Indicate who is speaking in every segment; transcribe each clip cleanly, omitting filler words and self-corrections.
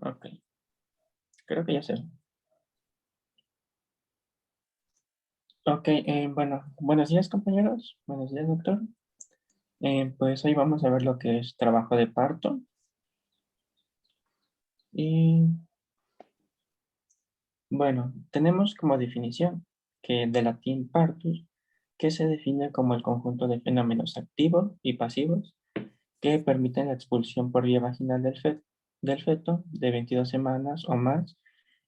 Speaker 1: Ok, creo que ya sé. Ok, bueno, buenos días compañeros, buenos días doctor. Pues hoy vamos a ver lo que es trabajo de parto y bueno, tenemos como definición que de latín partus, que se define como el conjunto de fenómenos activos y pasivos que permiten la expulsión por vía vaginal del feto de 22 semanas o más,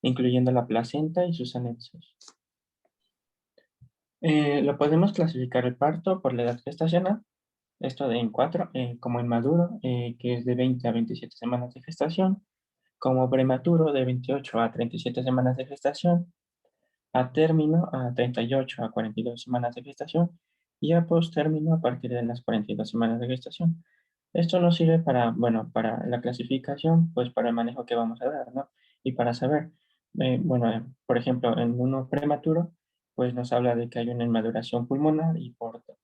Speaker 1: incluyendo la placenta y sus anexos. Lo podemos clasificar el parto por la edad gestacional, esto de en cuatro, como inmaduro, que es de 20 a 27 semanas de gestación, como prematuro de 28 a 37 semanas de gestación, a término a 38 a 42 semanas de gestación y a postérmino a partir de las 42 semanas de gestación. Esto nos sirve para, bueno, para la clasificación, pues para el manejo que vamos a dar, ¿no? Y para saber, bueno, por ejemplo, en uno prematuro, pues nos habla de que hay una inmaduración pulmonar y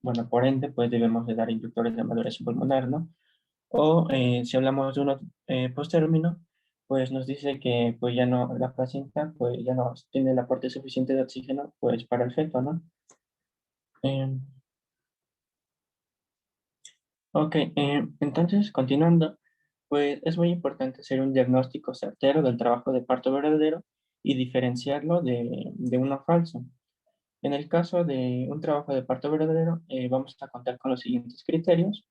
Speaker 1: bueno, por ende, pues debemos de dar inductores de maduración pulmonar, ¿no? O si hablamos de uno postérmino, pues nos dice que pues ya no, la placenta pues ya no tiene el aporte suficiente de oxígeno pues para el feto, ¿no? Em, ok, entonces continuando, pues es muy importante hacer un diagnóstico certero del trabajo de parto verdadero y diferenciarlo de uno falso. En el caso de un trabajo de parto verdadero, vamos a contar con los siguientes criterios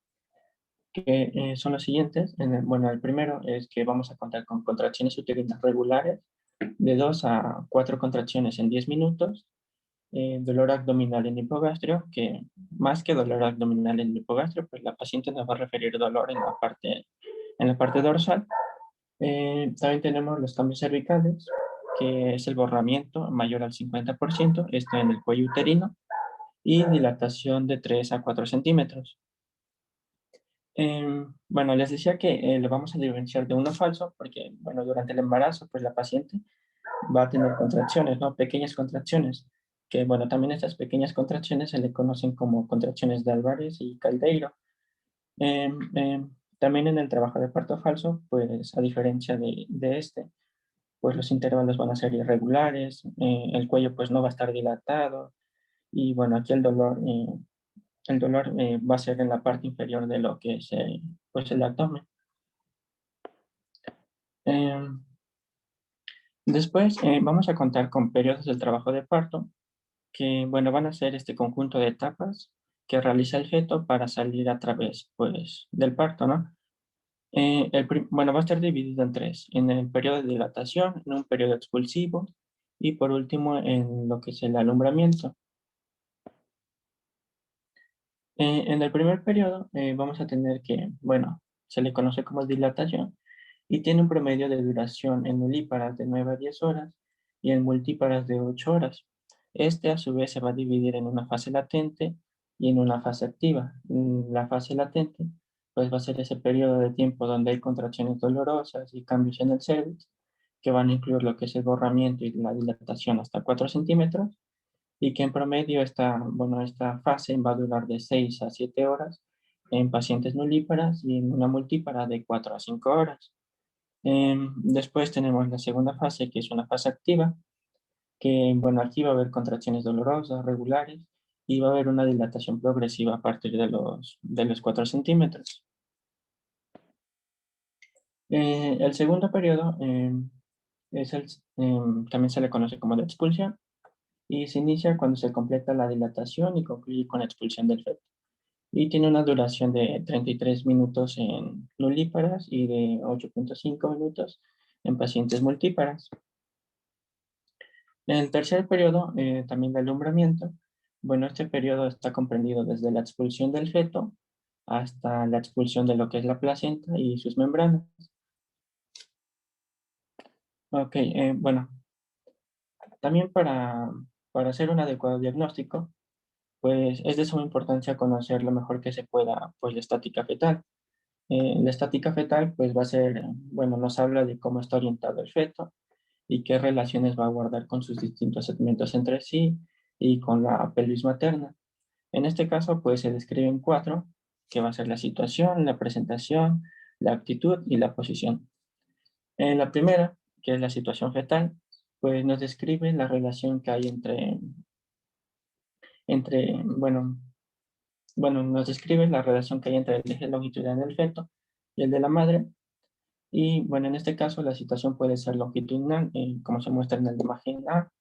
Speaker 1: que son los siguientes. Bueno, el primero es que vamos a contar con contracciones uterinas regulares de 2 a 4 contracciones en 10 minutos, dolor abdominal en hipogastrio, que más que dolor abdominal en hipogastrio, pues la paciente nos va a referir dolor en la parte dorsal. También tenemos los cambios cervicales, que es el borramiento mayor al 50%, esto en el cuello uterino, y dilatación de 3 a 4 centímetros. Bueno, les decía que lo vamos a diferenciar de uno falso porque, bueno, durante el embarazo, pues la paciente va a tener contracciones, ¿no? Pequeñas contracciones, que, bueno, también estas pequeñas contracciones se le conocen como contracciones de Álvarez y Caldeiro. También en el trabajo de parto falso, pues a diferencia de este, pues los intervalos van a ser irregulares, el cuello pues no va a estar dilatado y, bueno, aquí el dolor va a ser en la parte inferior de lo que es pues el abdomen. Em, Después vamos a contar con periodos del trabajo de parto, que bueno, van a ser este conjunto de etapas que realiza el feto para salir a través pues, del parto, ¿no? Bueno, va a estar dividido en tres, en el periodo de dilatación, en un periodo expulsivo y por último en lo que es el alumbramiento. En el primer periodo vamos a tener que, bueno, se le conoce como dilatación y tiene un promedio de duración en nulíparas de 9 a 10 horas y en multíparas de 8 horas. Este a su vez se va a dividir en una fase latente y en una fase activa. La fase latente pues va a ser ese periodo de tiempo donde hay contracciones dolorosas y cambios en el cervix que van a incluir lo que es el borramiento y la dilatación hasta 4 centímetros y que en promedio bueno, esta fase va a durar de 6 a 7 horas en pacientes nulíparas y en una multípara de 4 a 5 horas. Después tenemos la segunda fase, que es una fase activa, que bueno, aquí va a haber contracciones dolorosas, regulares, y va a haber una dilatación progresiva a partir de los 4 centímetros. El segundo periodo es también se le conoce como de expulsión, y se inicia cuando se completa la dilatación y concluye con la expulsión del feto. Y tiene una duración de 33 minutos en nulíparas y de 8,5 minutos en pacientes multíparas. En el tercer periodo, también de alumbramiento, bueno, este periodo está comprendido desde la expulsión del feto hasta la expulsión de lo que es la placenta y sus membranas. Ok, bueno, también para hacer un adecuado diagnóstico, pues es de suma importancia conocer lo mejor que se pueda, pues la estática fetal. La estática fetal, pues va a ser, bueno, nos habla de cómo está orientado el feto y qué relaciones va a guardar con sus distintos segmentos entre sí y con la pelvis materna. En este caso, pues se describen cuatro, que va a ser la situación, la presentación, la actitud y la posición. En la primera, que es la situación fetal, pues nos describe la relación que hay bueno, nos describe la relación que hay entre el eje longitudinal del feto y el de la madre. Y bueno, en este caso la situación puede ser longitudinal, como se muestra en la imagen A,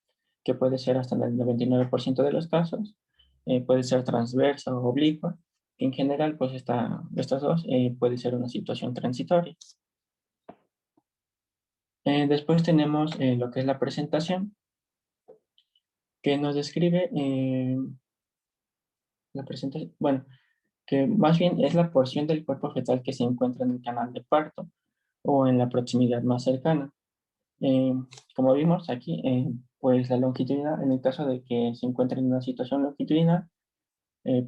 Speaker 1: que puede ser hasta en el 99% de los casos. Puede ser transversa o oblicua, que en general, pues estas dos puede ser una situación transitoria. Después tenemos lo que es la presentación, que nos describe la presentación, bueno, que más bien es la porción del cuerpo fetal que se encuentra en el canal de parto o en la proximidad más cercana. Eh, Como vimos aquí, pues la longitudinal, en el caso de que se encuentre en una situación longitudinal,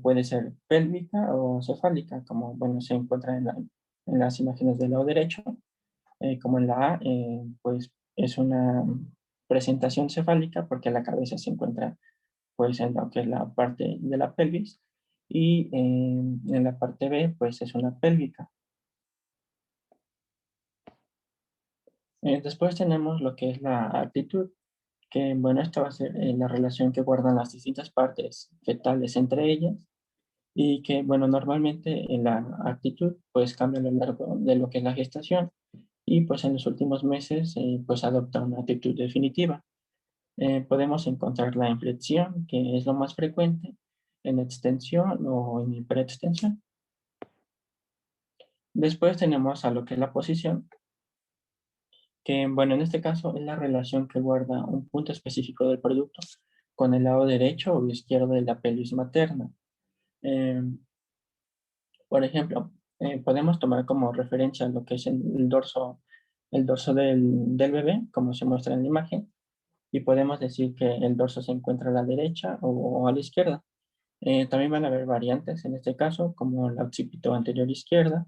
Speaker 1: puede ser pélvica o cefálica, como bueno, se encuentra en las imágenes del lado derecho, como en la A, pues es una presentación cefálica porque la cabeza se encuentra pues en lo que es la parte de la pelvis y en la parte B pues es una pélvica. Después tenemos lo que es la actitud, que bueno, esta va a ser la relación que guardan las distintas partes fetales entre ellas y que bueno, normalmente en la actitud pues cambia a lo largo de lo que es la gestación y pues en los últimos meses pues adopta una actitud definitiva. Podemos encontrar la inflexión, que es lo más frecuente, en extensión o en hiperextensión. Después tenemos a lo que es la posición, que bueno, en este caso es la relación que guarda un punto específico del producto con el lado derecho o izquierdo de la pelvis materna. Eh, por ejemplo, podemos tomar como referencia lo que es el dorso del bebé, como se muestra en la imagen, y podemos decir que el dorso se encuentra a la derecha o a la izquierda. También van a haber variantes en este caso, como la occipito anterior izquierda,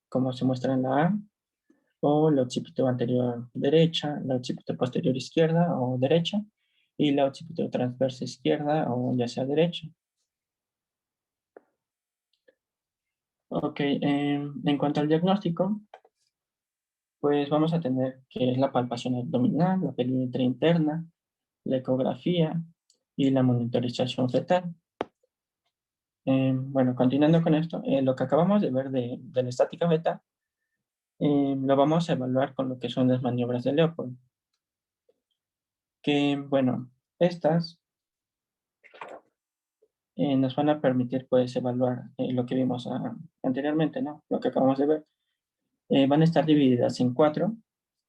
Speaker 1: como se muestra en la A, o la occipito anterior derecha, la occipito posterior izquierda o derecha, y la occipito transversa izquierda o ya sea derecha. Ok, en cuanto al diagnóstico, pues vamos a tener que es la palpación abdominal, la perimetría interna, la ecografía y la monitorización fetal. Bueno, continuando con esto, lo que acabamos de ver de la estática fetal, lo vamos a evaluar con lo que son las maniobras de Leopold, que bueno, estas nos van a permitir pues evaluar lo que vimos anteriormente, ¿no? Lo que acabamos de ver. Van a estar divididas en cuatro.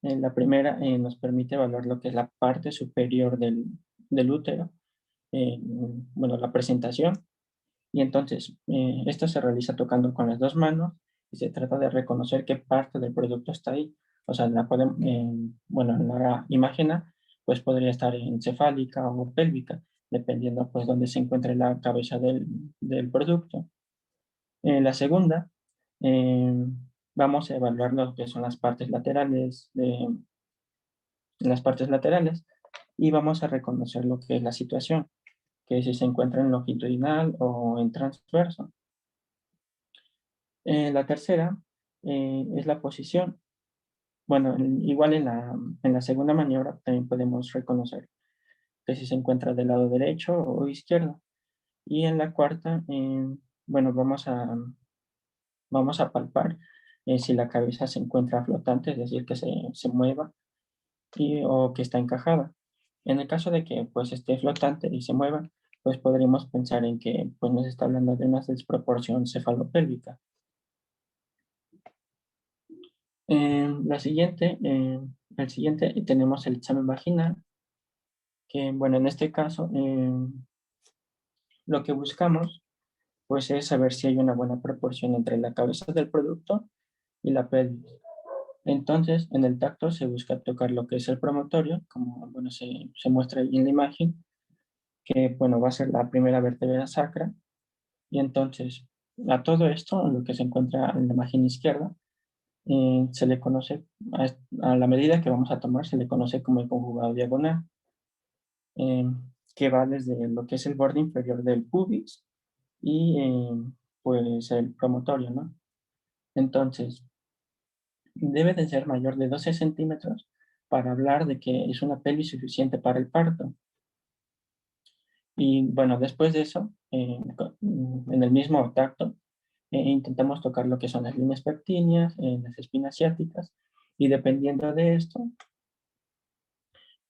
Speaker 1: La primera nos permite evaluar lo que es la parte superior del útero, bueno, la presentación. Y entonces, esto se realiza tocando con las dos manos y se trata de reconocer qué parte del producto está ahí. O sea, bueno, en la imagen A, pues podría estar encefálica o pélvica, dependiendo pues dónde se encuentre la cabeza del producto. En la segunda, eh, vamos a evaluar lo que son las partes laterales y vamos a reconocer lo que es la situación, que si se encuentra en longitudinal o en transverso. La tercera es la posición. Bueno, igual en la segunda maniobra también podemos reconocer que si se encuentra del lado derecho o izquierdo. Y en la cuarta, bueno, vamos a palpar si la cabeza se encuentra flotante, es decir, que se mueva o que está encajada. En el caso de que pues esté flotante y se mueva, pues podríamos pensar en que pues nos está hablando de una desproporción cefalopélvica. El siguiente tenemos el examen vaginal, que bueno, en este caso lo que buscamos pues es saber si hay una buena proporción entre la cabeza del producto y la pelvis. Entonces, en el tacto se busca tocar lo que es el promontorio, como bueno, se muestra ahí en la imagen, que bueno, va a ser la primera vértebra sacra. Y entonces, a todo esto, lo que se encuentra en la imagen izquierda, se le conoce, a la medida que vamos a tomar, se le conoce como el conjugado diagonal, eh, que va desde lo que es el borde inferior del pubis y pues el promontorio, ¿no? Entonces, debe de ser mayor de 12 centímetros para hablar de que es una pelvis suficiente para el parto. Y bueno, después de eso, en el mismo tacto, intentamos tocar lo que son las líneas pectíneas, las espinas ciáticas, y dependiendo de esto,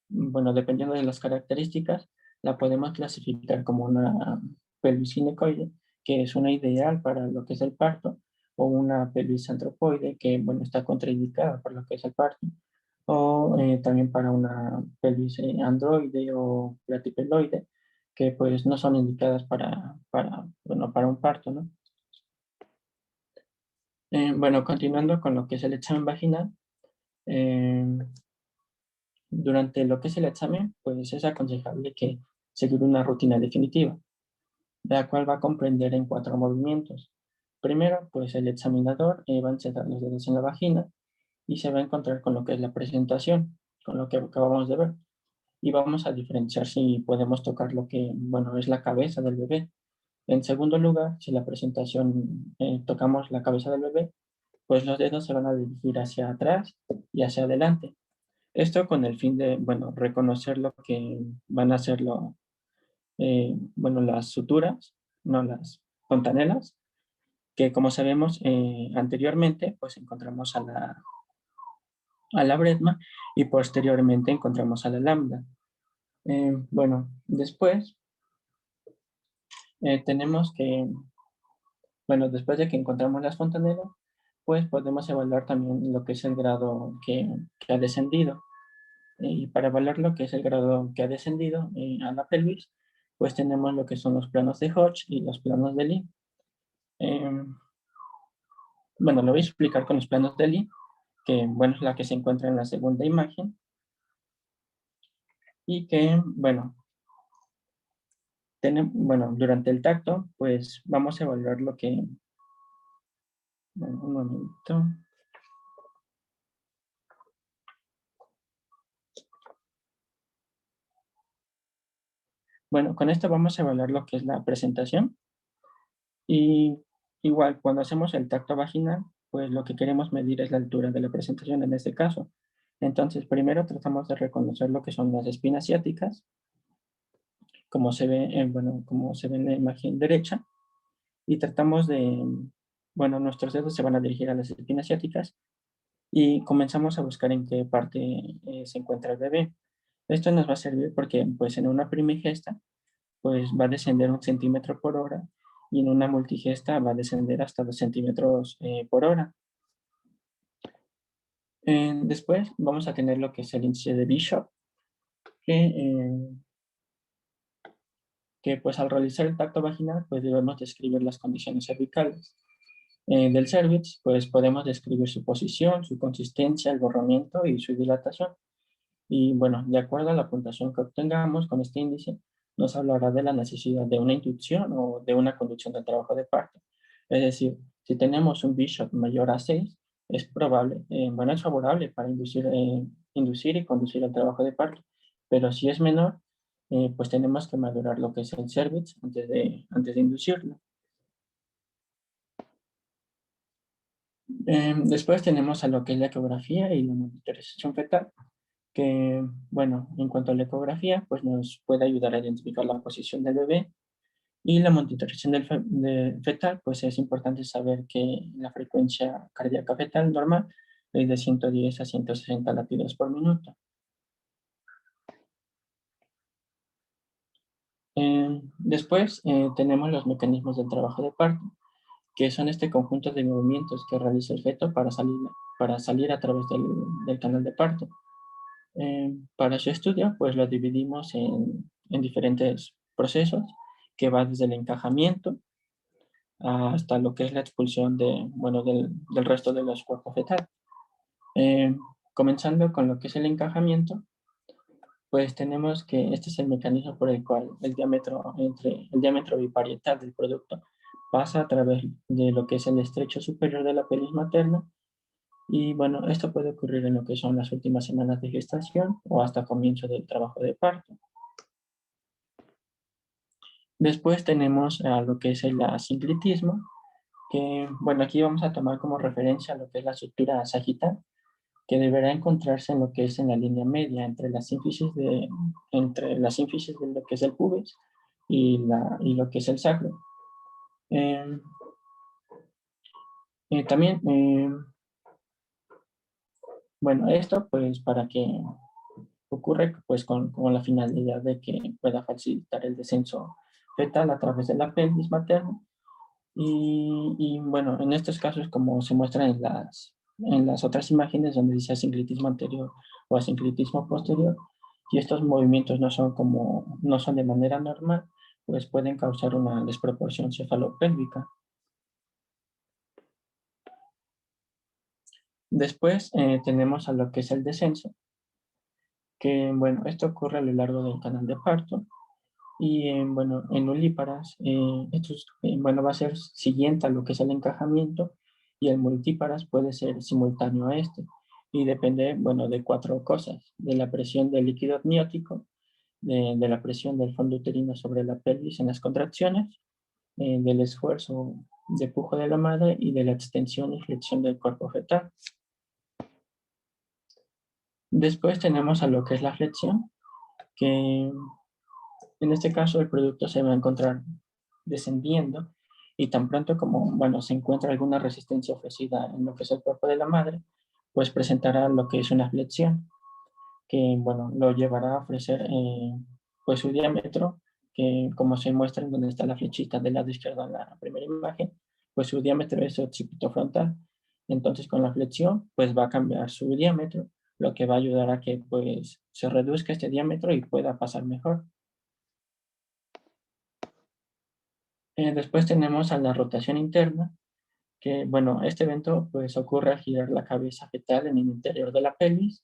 Speaker 1: bueno, dependiendo de las características, la podemos clasificar como una pelvis ginecoide, que es una ideal para lo que es el parto, o una pelvis antropoide, que, bueno, está contraindicada por lo que es el parto, o también para una pelvis androide o platipeloide, que pues no son indicadas bueno, para un parto, ¿no? Bueno, continuando con lo que es el examen vaginal, eh, durante lo que es el examen, pues es aconsejable que seguir una rutina definitiva, la cual va a comprender en 4 movimientos. Primero, pues el examinador va a insertar los dedos en la vagina y se va a encontrar con lo que es la presentación, con lo que acabamos de ver. Y vamos a diferenciar si podemos tocar lo que, bueno, es la cabeza del bebé. En segundo lugar, si la presentación tocamos la cabeza del bebé, pues los dedos se van a dirigir hacia atrás y hacia adelante. Esto con el fin de, bueno, reconocer lo que van a ser bueno, las suturas, no las fontanelas, que como sabemos anteriormente, pues encontramos a la bresma y posteriormente encontramos a la lambda. Bueno, después tenemos que, bueno, después de que encontramos las fontanelas, pues podemos evaluar también lo que es el grado que ha descendido. Y para evaluar lo que es el grado que ha descendido a la pelvis, pues tenemos lo que son los planos de Hodge y los planos de Lee. Eh, bueno, lo voy a explicar con los planos de Lee, que bueno, es la que se encuentra en la segunda imagen, y que, bueno, bueno, durante el tacto, pues vamos a evaluar lo que, bueno, un momento. Bueno, con esto vamos a evaluar lo que es la presentación. Y igual, cuando hacemos el tacto vaginal, pues lo que queremos medir es la altura de la presentación en este caso. Entonces, primero tratamos de reconocer lo que son las espinas ciáticas, como se ve, bueno, como se ve en la imagen derecha, y tratamos de, bueno, nuestros dedos se van a dirigir a las espinas ciáticas y comenzamos a buscar en qué parte se encuentra el bebé. Esto nos va a servir porque, pues, en una primigesta, pues va a descender 1 centímetro por hora y en una multigesta va a descender hasta 2 centímetros por hora. Después vamos a tener lo que es el índice de Bishop, que, que pues al realizar el tacto vaginal pues debemos describir las condiciones cervicales. Del cervix pues podemos describir su posición, su consistencia, el borramiento y su dilatación. Y bueno, de acuerdo a la puntuación que obtengamos con este índice, nos hablará de la necesidad de una inducción o de una conducción del trabajo de parto. Es decir, si tenemos un Bishop mayor a 6, es probable, bueno, es favorable para inducir y conducir el trabajo de parto. Pero si es menor, pues tenemos que madurar lo que es el cervix antes de inducirlo. Después tenemos a lo que es la ecografía y la monitorización fetal, que, bueno, en cuanto a la ecografía, pues nos puede ayudar a identificar la posición del bebé y la monitorización fetal, pues es importante saber que la frecuencia cardíaca fetal normal es de 110 a 160 latidos por minuto. Después tenemos los mecanismos del trabajo de parto, que son este conjunto de movimientos que realiza el feto para salir a través del canal de parto. Para su estudio, pues lo dividimos en diferentes procesos, que va desde el encajamiento hasta lo que es la expulsión bueno, del resto de los cuerpos fetal. Eh, Comenzando con lo que es el encajamiento, pues tenemos que este es el mecanismo por el cual el diámetro biparietal del producto pasa a través de lo que es el estrecho superior de la pelvis materna. Y bueno, esto puede ocurrir en lo que son las últimas semanas de gestación o hasta comienzo del trabajo de parto. Después tenemos a lo que es el asinclitismo, que, bueno, aquí vamos a tomar como referencia lo que es la estructura sagital, que deberá encontrarse en lo que es en la línea media entre las ínfisis de lo que es el pubis y lo que es el sacro. Eh, también, bueno, esto pues para que ocurre pues con la finalidad de que pueda facilitar el descenso fetal a través de la pelvis materna. Y bueno, en estos casos, como se muestra en las otras imágenes donde dice asinclitismo anterior o asinclitismo posterior, y estos movimientos no son de manera normal, pues pueden causar una desproporción cefalopélvica. Después tenemos a lo que es el descenso, que bueno, esto ocurre a lo largo del canal de parto. Y bueno, en ulíparas, bueno, va a ser siguiente a lo que es el encajamiento y el multíparas puede ser simultáneo a este. Y depende, bueno, de cuatro cosas: de la presión del líquido amniótico, de la presión del fondo uterino sobre la pelvis en las contracciones, del esfuerzo de pujo de la madre y de la extensión y flexión del cuerpo fetal. Después tenemos a lo que es la flexión, que en este caso, el producto se va a encontrar descendiendo y tan pronto como, bueno, se encuentra alguna resistencia ofrecida en lo que es el cuerpo de la madre, pues presentará lo que es una flexión, que, bueno, lo llevará a ofrecer, pues su diámetro, que como se muestra en donde está la flechita del lado izquierdo en la primera imagen, pues su diámetro es occipito frontal. Entonces, con la flexión, pues va a cambiar su diámetro, lo que va a ayudar a que, pues, se reduzca este diámetro y pueda pasar mejor. Después tenemos a la rotación interna, que bueno, este evento pues ocurre al girar la cabeza fetal en el interior de la pelvis,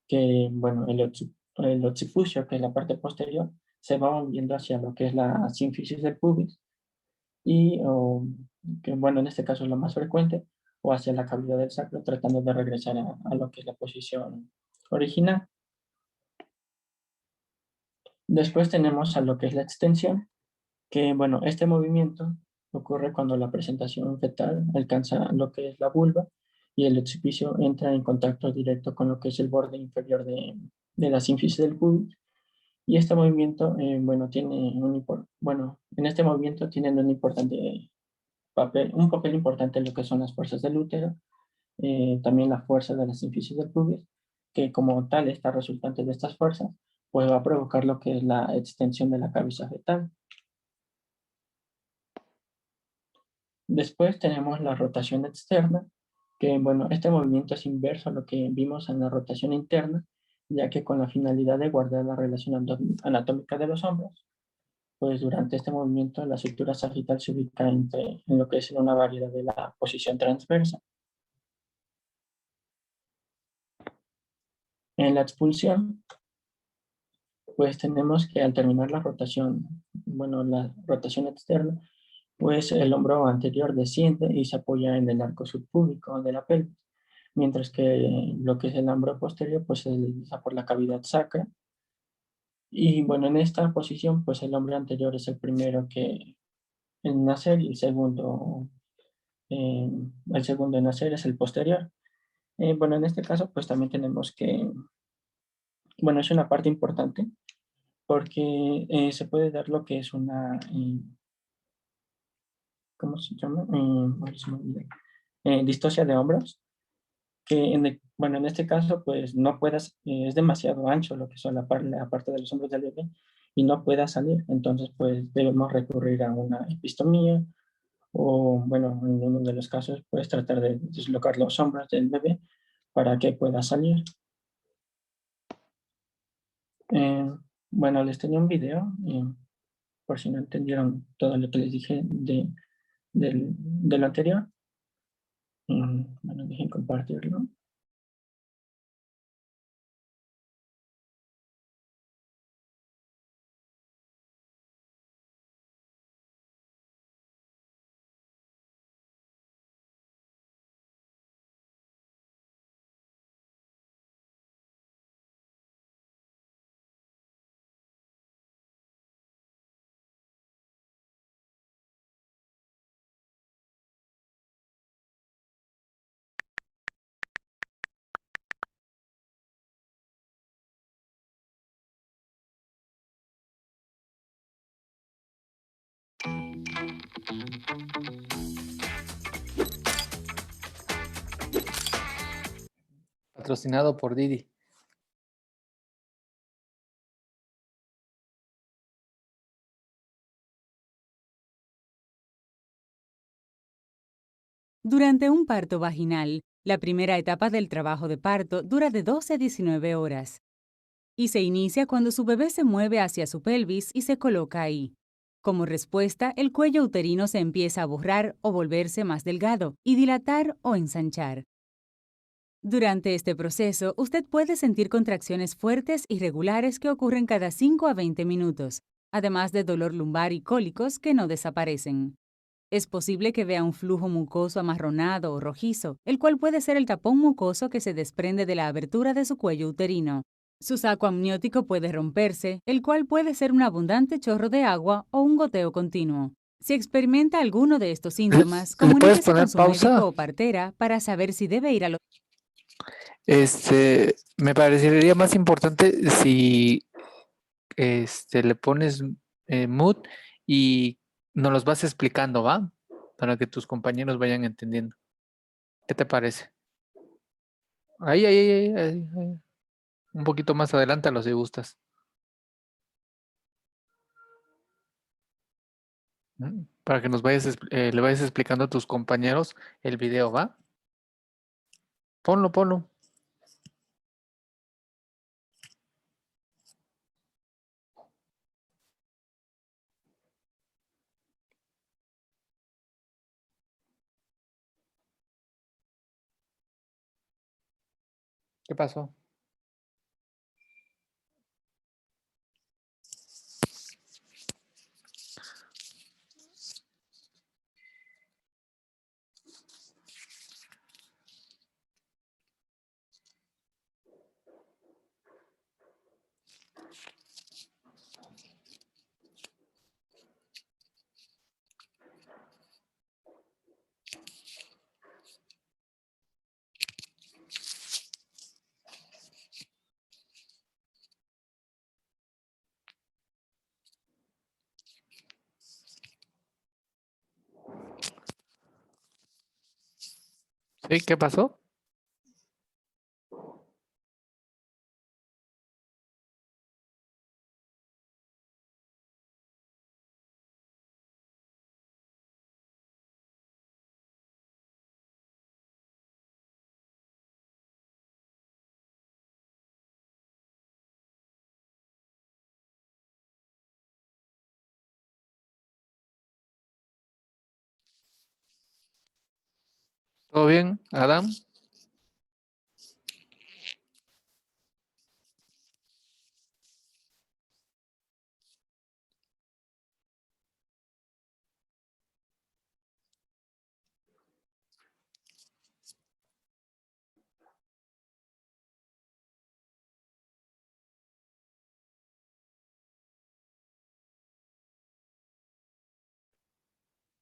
Speaker 1: que bueno, el occipucio, que es la parte posterior, se va moviendo hacia lo que es la sínfisis del pubis que bueno, en este caso es lo más frecuente, o hacia la cavidad del sacro, tratando de regresar a lo que es la posición original. Después tenemos a lo que es la extensión, que bueno, este movimiento ocurre cuando la presentación fetal alcanza lo que es la vulva y el occipicio entra en contacto directo con lo que es el borde inferior de la sínfisis del pubis. Y este movimiento, bueno, bueno, en este movimiento tienen un papel importante en lo que son las fuerzas del útero, también la fuerza de la sínfisis del pubis, que como tal, esta resultante de estas fuerzas, pues va a provocar lo que es la extensión de la cabeza fetal. Después tenemos la rotación externa, que bueno, este movimiento es inverso a lo que vimos en la rotación interna, ya que con la finalidad de guardar la relación anatómica de los hombros, pues durante este movimiento la estructura sagital se ubica en lo que es una variedad de la posición transversa. En la expulsión, pues tenemos que al terminar la rotación, bueno, la rotación externa, pues el hombro anterior desciende y se apoya en el arco subpúbico de la pelvis, mientras que lo que es el hombro posterior pues se desliza por la cavidad sacra. Y bueno, en esta posición pues el hombro anterior es el primero en nacer y eh, el segundo en nacer es el posterior. Bueno, en este caso pues también tenemos bueno, es una parte importante porque se puede dar lo que es ¿cómo se llama? Ay, se me olvidó. Distocia de hombros, que bueno, en este caso, pues no es demasiado ancho lo que son la parte de los hombros del bebé y no pueda salir. Entonces, pues debemos recurrir a una epistomía o, bueno, en uno de los casos, pues tratar de dislocar los hombros del bebé para que pueda salir. Eh, bueno, les tenía un video, por si no entendieron todo lo que les dije de lo anterior. Bueno, dejen compartirlo.
Speaker 2: Patrocinado por Didi.
Speaker 3: Durante un parto vaginal, la primera etapa del trabajo de parto dura de 12 a 19 horas y se inicia cuando su bebé se mueve hacia su pelvis y se coloca ahí. Como respuesta, el cuello uterino se empieza a borrar o volverse más delgado y dilatar o ensanchar. Durante este proceso, usted puede sentir contracciones fuertes y regulares que ocurren cada 5 a 20 minutos, además de dolor lumbar y cólicos que no desaparecen. Es posible que vea un flujo mucoso amarronado o rojizo, el cual puede ser el tapón mucoso que se desprende de la abertura de su cuello uterino. Su saco amniótico puede romperse, el cual puede ser un abundante chorro de agua o un goteo continuo. Si experimenta alguno de estos síntomas,
Speaker 2: ¿Le puedes
Speaker 3: comuníquese con
Speaker 2: poner
Speaker 3: su médico
Speaker 2: pausa?
Speaker 3: o partera para saber si debe ir al
Speaker 2: Me parecería más importante si le pones mood y nos los vas explicando, ¿va? Para que tus compañeros vayan entendiendo. ¿Qué te parece? Ahí. Un poquito más adelante si gustas. Para que le vayas explicando a tus compañeros el video, ¿va? Ponlo. ¿Qué pasó? ¿Sí? ¿Qué pasó? ¿Todo bien, Adam?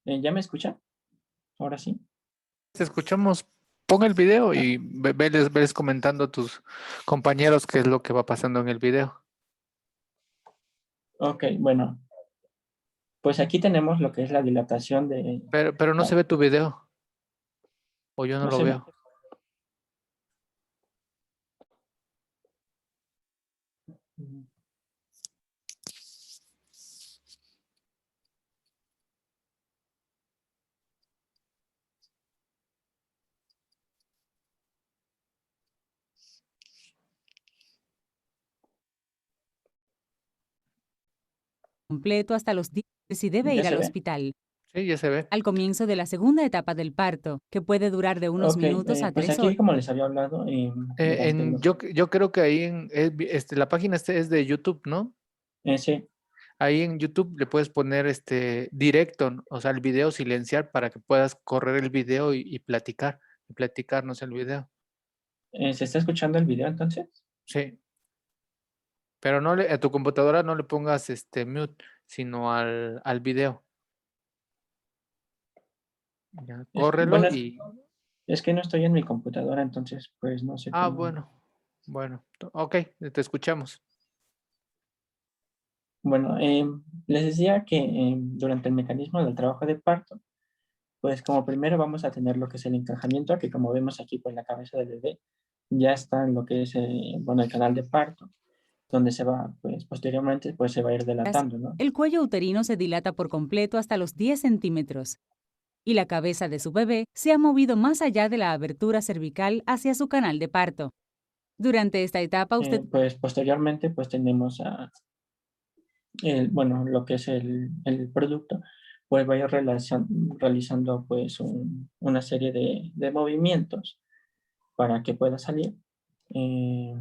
Speaker 1: ¿Ya me escucha? Ahora sí.
Speaker 2: Te escuchamos. Pon el video
Speaker 1: Ah,
Speaker 2: y veles comentando a tus compañeros qué es lo que va pasando en el video.
Speaker 1: ok, bueno, pues aquí tenemos lo que es la dilatación de...
Speaker 2: Pero no se
Speaker 1: la-
Speaker 2: ve tu video, o yo no
Speaker 1: ¿No
Speaker 2: lo
Speaker 1: se ve?
Speaker 2: veo.
Speaker 3: completo hasta los días si debe
Speaker 1: ¿Ya
Speaker 3: ir
Speaker 1: se
Speaker 3: al
Speaker 1: ve?
Speaker 3: hospital.
Speaker 2: Sí, ya se ve.
Speaker 3: Al comienzo de la segunda etapa del parto, que puede durar de unos
Speaker 1: Ok,
Speaker 3: minutos a
Speaker 1: pues
Speaker 3: 3 horas.
Speaker 1: aquí como les había hablado, durante los...
Speaker 2: Yo creo que ahí la página es de YouTube, ¿no?
Speaker 1: sí,
Speaker 2: Ahí en YouTube le puedes poner directo, o sea, el video silenciar para que puedas correr el video y platicarnos el video.
Speaker 1: ¿se está escuchando el video entonces?
Speaker 2: Sí, pero a tu computadora no le pongas mute, sino al video. Ya, córrelo
Speaker 1: Bueno,
Speaker 2: y...
Speaker 1: es que no estoy en mi computadora, entonces pues no sé
Speaker 2: Ah,
Speaker 1: cómo...
Speaker 2: bueno, ok, te escuchamos.
Speaker 1: Bueno, les decía que durante el mecanismo del trabajo de parto, pues como primero vamos a tener lo que es el encajamiento, que como vemos aquí, pues la cabeza del bebé ya está en lo que es, bueno, el canal de parto, donde se va, pues posteriormente, pues se va a ir dilatando, ¿no?
Speaker 3: El cuello uterino se dilata por completo hasta los 10 centímetros y la cabeza de su bebé se ha movido más allá de la abertura cervical hacia su canal de parto. Durante esta etapa usted
Speaker 1: Pues posteriormente, pues tenemos bueno, lo que es el producto, pues va a ir realizando pues una serie de movimientos para que pueda salir. Eh,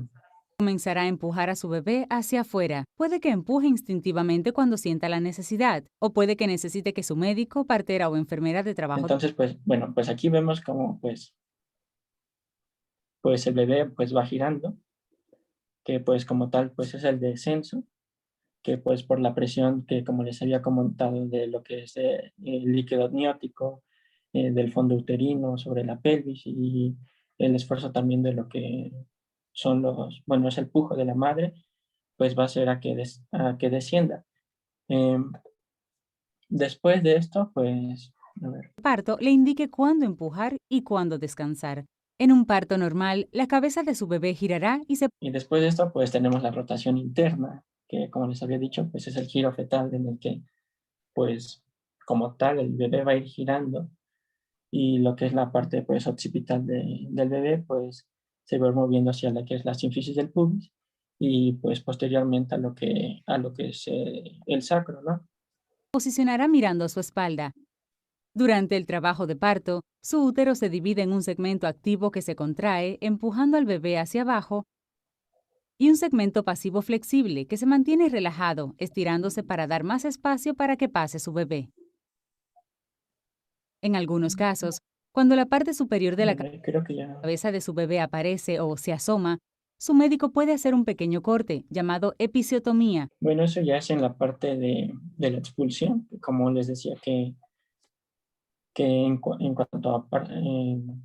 Speaker 3: comenzará a empujar a su bebé hacia afuera. Puede que empuje instintivamente cuando sienta la necesidad, o puede que necesite que su médico, partera o enfermera de trabajo
Speaker 1: entonces, pues bueno, pues aquí vemos como pues el bebé pues va girando, que pues como tal pues es el descenso, que pues por la presión que como les había comentado de lo que es el líquido amniótico, del fondo uterino sobre la pelvis y el esfuerzo también de lo que son bueno, es el pujo de la madre, pues va a ser a que descienda. Em, Después de esto, pues, a ver,
Speaker 3: parto le indique cuándo empujar y cuándo descansar. En un parto normal, la cabeza de su bebé girará y se
Speaker 1: y después de esto, pues tenemos la rotación interna, que como les había dicho, pues es el giro fetal en el que, pues, como tal, el bebé va a ir girando y lo que es la parte, pues, occipital del bebé, pues, se va moviendo hacia la que es la sínfisis del pubis y, pues, posteriormente a lo que es el sacro, ¿no?
Speaker 3: posicionará mirando a su espalda. Durante el trabajo de parto, su útero se divide en un segmento activo que se contrae, empujando al bebé hacia abajo, y un segmento pasivo flexible que se mantiene relajado, estirándose para dar más espacio para que pase su bebé. En algunos casos, cuando la parte superior de la
Speaker 1: Creo que ya.
Speaker 3: cabeza de su bebé aparece o se asoma, su médico puede hacer un pequeño corte, llamado episiotomía.
Speaker 1: Bueno, eso ya es en la parte de la expulsión, como les decía que en cuanto a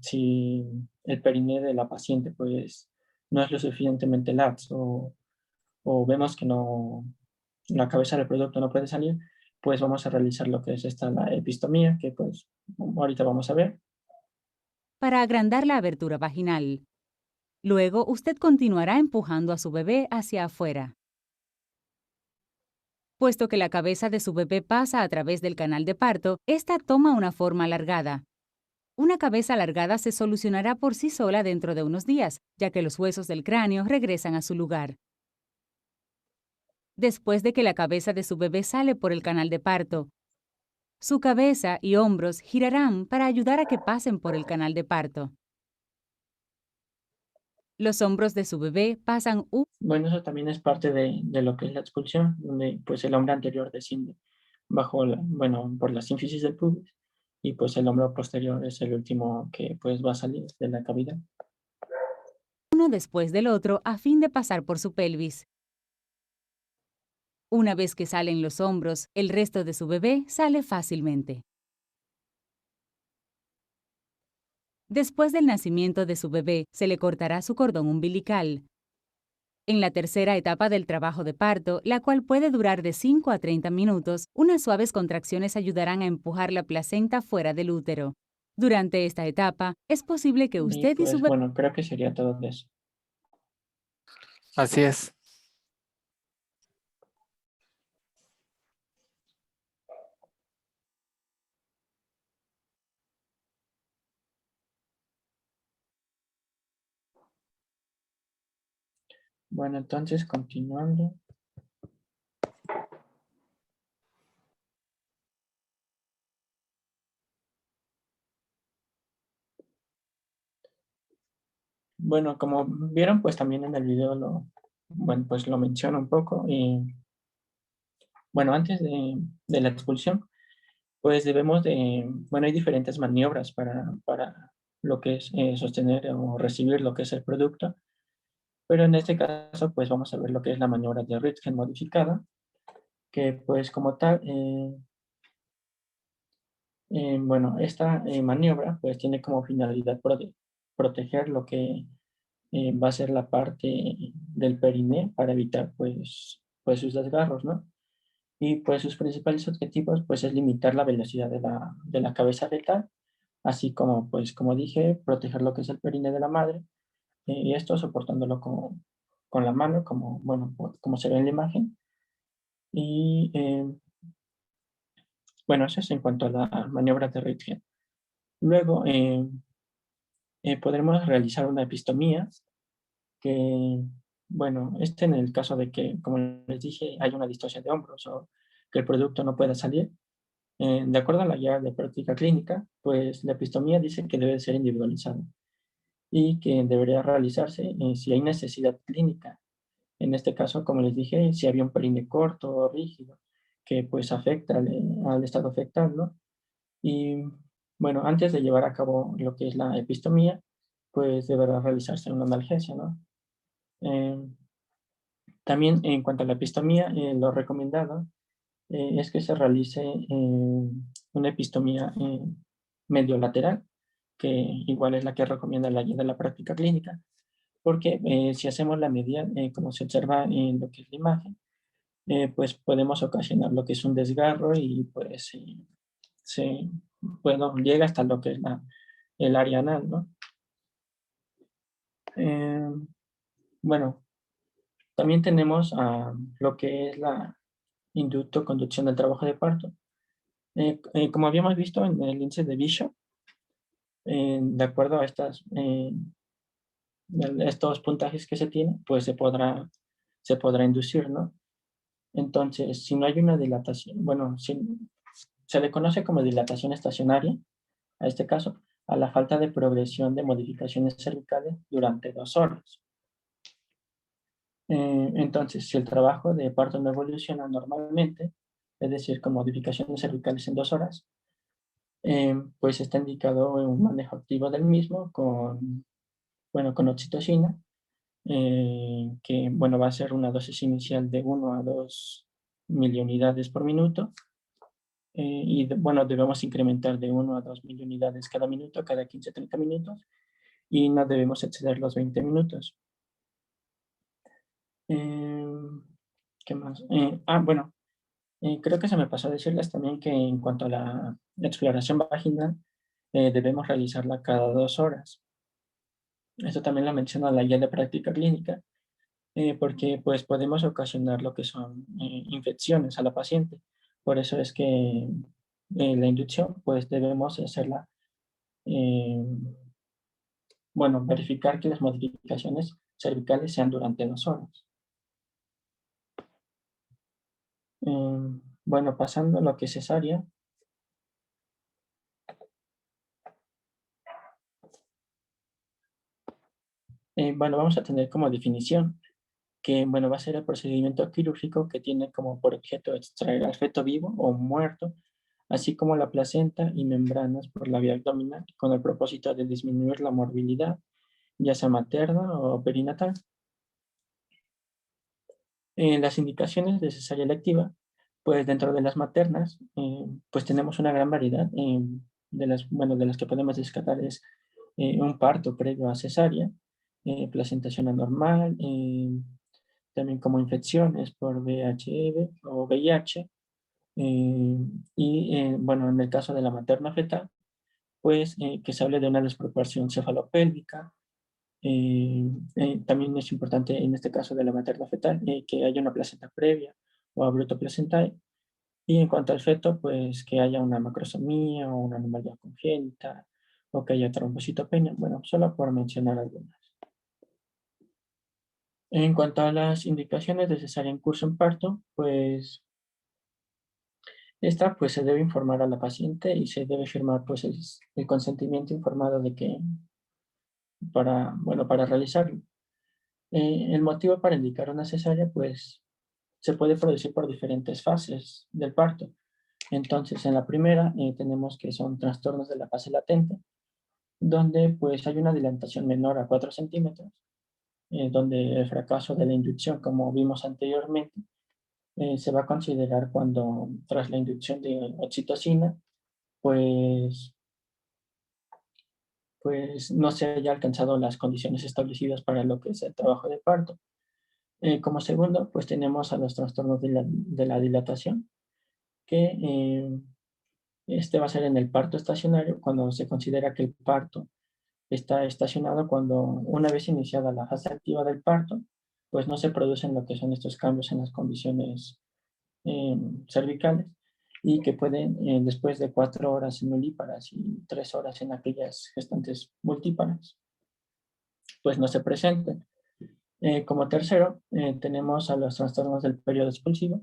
Speaker 1: si el periné de la paciente pues no es lo suficientemente laxo o vemos que no, la cabeza del producto no puede salir, pues vamos a realizar lo que es la epistomía, que pues ahorita vamos a ver.
Speaker 3: Para agrandar la abertura vaginal. Luego, usted continuará empujando a su bebé hacia afuera. Puesto que la cabeza de su bebé pasa a través del canal de parto, esta toma una forma alargada. Una cabeza alargada se solucionará por sí sola dentro de unos días, ya que los huesos del cráneo regresan a su lugar. Después de que la cabeza de su bebé sale por el canal de parto, su cabeza y hombros girarán para ayudar a que pasen por el canal de parto. Los hombros de su bebé pasan
Speaker 1: Bueno, eso también es parte de lo que es la expulsión, donde pues el hombro anterior desciende bueno, por la sínfisis del pubis y pues el hombro posterior es el último que pues va a salir de la cavidad.
Speaker 3: uno después del otro a fin de pasar por su pelvis. Una vez que salen los hombros, el resto de su bebé sale fácilmente. Después del nacimiento de su bebé, se le cortará su cordón umbilical. En la tercera etapa del trabajo de parto, la cual puede durar de 5 a 30 minutos, unas suaves contracciones ayudarán a empujar la placenta fuera del útero. Durante esta etapa, es posible que
Speaker 1: Y
Speaker 3: usted y su
Speaker 1: pues
Speaker 3: bebé
Speaker 1: bueno, creo que sería todo de eso.
Speaker 2: Así es.
Speaker 1: Bueno, entonces continuando. Bueno, como vieron, pues también en el video bueno, pues lo menciono un poco. Y bueno, antes de la expulsión, pues bueno, hay diferentes maniobras para lo que es sostener o recibir lo que es el producto, pero en este caso, pues vamos a ver lo que es la maniobra de Röntgen modificada, que pues como tal, bueno, esta maniobra pues tiene como finalidad proteger lo que va a ser la parte del periné para evitar pues sus desgarros, ¿no? Y pues sus principales objetivos pues es limitar la velocidad de la cabeza fetal, así como pues como dije, proteger lo que es el perine de la madre, y esto soportándolo con la mano, como, bueno, como se ve en la imagen. Y bueno, eso es en cuanto a la maniobra de Ritgen. Luego podremos realizar una epistomía que, bueno, este en el caso de que, como les dije, hay una distorsión de hombros o que el producto no pueda salir. De acuerdo a la guía de práctica clínica, pues la epistomía dice que debe ser individualizada y que debería realizarse si hay necesidad clínica. En este caso, como les dije, si había un perine corto o rígido que pues afecta al estado fetal, ¿no? Y bueno, antes de llevar a cabo lo que es la epistomía, pues deberá realizarse una analgesia, ¿no? Eh, También en cuanto a la epistomía, lo recomendado es que se realice una epistomía medio lateral, que igual es la que recomienda la guía de la práctica clínica, porque si hacemos la medial, como se observa en lo que es la imagen, pues podemos ocasionar lo que es un desgarro y pues se, bueno, llega hasta lo que es el área anal, ¿no? Eh, bueno, también tenemos lo que es la inducto conducción del trabajo de parto. Como habíamos visto en el índice de Bishop, de acuerdo a estos puntajes que se tienen, pues se podrá inducir, ¿no? Entonces, si no hay una dilatación, bueno, se le conoce como dilatación estacionaria, a este caso, a la falta de progresión de modificaciones cervicales durante 2 horas. Entonces, si el trabajo de parto no evoluciona normalmente, es decir, con modificaciones cervicales en 2 horas, pues está indicado un manejo activo del mismo bueno, con oxitocina, que bueno, va a ser una dosis inicial de 1 a 2 miliunidades por minuto, y bueno, debemos incrementar de 1 a 2 miliunidades cada minuto, cada 15-30 minutos, y no debemos exceder los 20 minutos. Em, ¿Qué más? Bueno, creo que se me pasó a decirles también que en cuanto a la exploración vaginal, debemos realizarla cada 2 horas. Esto también lo menciona la guía de práctica clínica, porque pues podemos ocasionar lo que son infecciones a la paciente. Por eso es que la inducción pues debemos hacerla, eh, bueno, verificar que las modificaciones cervicales sean durante 2 horas. Bueno, pasando a lo que es cesárea, bueno, vamos a tener como definición que, bueno, va a ser el procedimiento quirúrgico que tiene como por objeto extraer al feto vivo o muerto, así como la placenta y membranas por la vía abdominal, con el propósito de disminuir la morbilidad, ya sea materna o perinatal. Las indicaciones de cesárea electiva, pues dentro de las maternas, pues tenemos una gran variedad. Bueno, de las que podemos descartar es un parto previo a cesárea, placentación anormal, también como infecciones por VHV o VIH. Bueno, en el caso de la materna fetal, pues que se hable de una desproporción cefalopélvica. También es importante en este caso de la materna fetal que haya una placenta previa o abrupto placentae. Y en cuanto al feto, pues que haya una macrosomía o una anomalía congénita o que haya trombocitopenia. Bueno, solo por mencionar algunas. En cuanto a las indicaciones de cesárea en curso en parto, pues esta pues se debe informar a la paciente y se debe firmar pues el consentimiento informado de que bueno, para realizarlo. El motivo para indicar una cesárea pues se puede producir por diferentes fases del parto. Entonces, en la primera tenemos que son trastornos de la fase latente, donde pues hay una dilatación menor a 4 centímetros, donde el fracaso de la inducción, como vimos anteriormente, se va a considerar cuando tras la inducción de oxitocina, pues, pues no se haya alcanzado las condiciones establecidas para lo que es el trabajo de parto. Como segundo, pues tenemos a los trastornos de la dilatación, que este va a ser en el parto estacionario, cuando se considera que el parto está estacionado cuando una vez iniciada la fase activa del parto, pues no se producen lo que son estos cambios en las condiciones cervicales y que pueden, después de 4 horas en nulíparas y 3 horas en aquellas gestantes multíparas, pues no se presenten. Como tercero, tenemos a los trastornos del periodo expulsivo,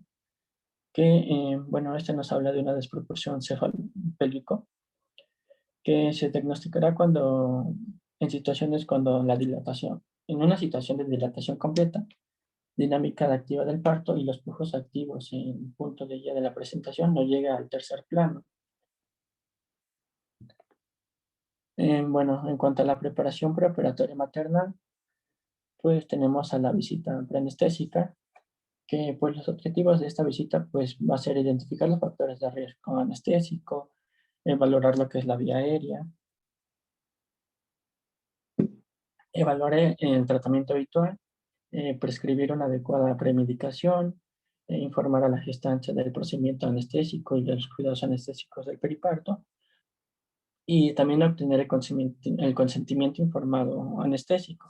Speaker 1: que, bueno, este nos habla de una desproporción cefalopélvico, que se diagnosticará cuando, en situaciones cuando la dilatación, en una situación de dilatación completa, dinámica de activa del parto y los flujos activos en punto de guía de la presentación no llega al tercer plano. Bueno, en cuanto a la preparación preoperatoria maternal, pues tenemos a la visita preanestésica, que pues los objetivos de esta visita pues va a ser identificar los factores de riesgo anestésico, valorar lo que es la vía aérea, evaluar el tratamiento habitual, prescribir una adecuada premedicación, informar a la gestante del procedimiento anestésico y de los cuidados anestésicos del periparto, y también obtener el consentimiento informado anestésico.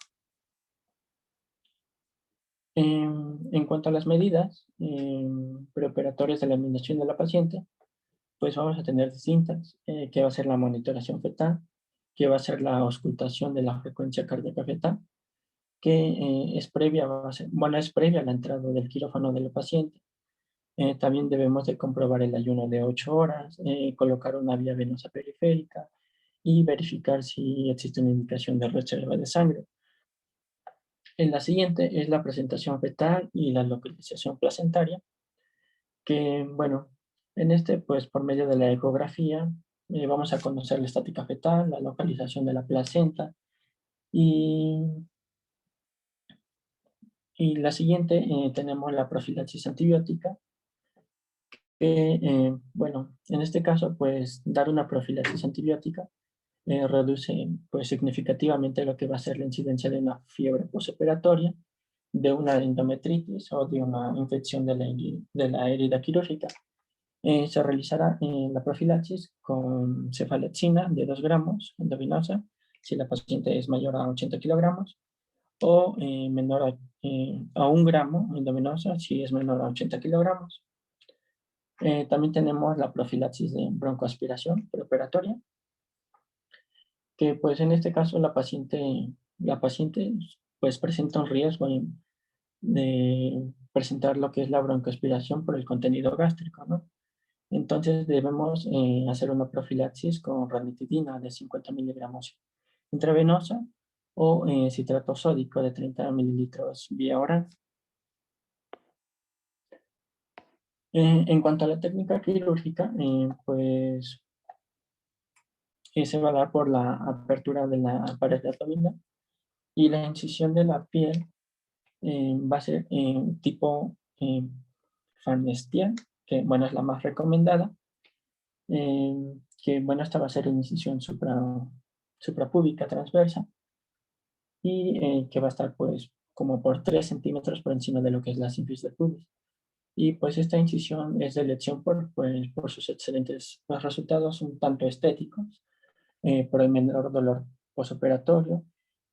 Speaker 1: En cuanto a las medidas preoperatorias de la eliminación de la paciente, pues vamos a tener distintas, que va a ser la monitoración fetal, que va a ser la auscultación de la frecuencia cardíaca fetal, que es previa, bueno, es previa a la entrada del quirófano del paciente. También debemos de comprobar el ayuno de 8 horas, colocar una vía venosa periférica y verificar si existe una indicación de reserva de sangre. En la siguiente es la presentación fetal y la localización placentaria, que, bueno, en este, pues por medio de la ecografía, vamos a conocer la estática fetal, la localización de la placenta y, y la siguiente tenemos la profilaxis antibiótica, que, bueno, en este caso, pues dar una profilaxis antibiótica reduce pues significativamente lo que va a ser la incidencia de una fiebre postoperatoria, de una endometritis o de una infección de la herida quirúrgica. Se realizará la profilaxis con cefalexina de 2 gramos endovenosa, si la paciente es mayor a 80 kilogramos, o menor a 1 gramo endovenosa, si es menor a 80 kilogramos. También tenemos la profilaxis de broncoaspiración preoperatoria, que pues en este caso la paciente pues presenta un riesgo de presentar lo que es la broncoaspiración por el contenido gástrico, ¿no? Entonces debemos hacer una profilaxis con ranitidina de 50 miligramos intravenosa o citrato sódico de 30 mililitros vía oral. En cuanto a la técnica quirúrgica, pues se va a dar por la apertura de la pared abdominal y la incisión de la piel va a ser tipo Farnestian, que bueno, es la más recomendada, que bueno, esta va a ser una incisión suprapúbica transversa y que va a estar pues como por 3 centímetros por encima de lo que es la sínfisis del pubis. Y pues esta incisión es de elección por sus excelentes resultados, un tanto estéticos, por el menor dolor posoperatorio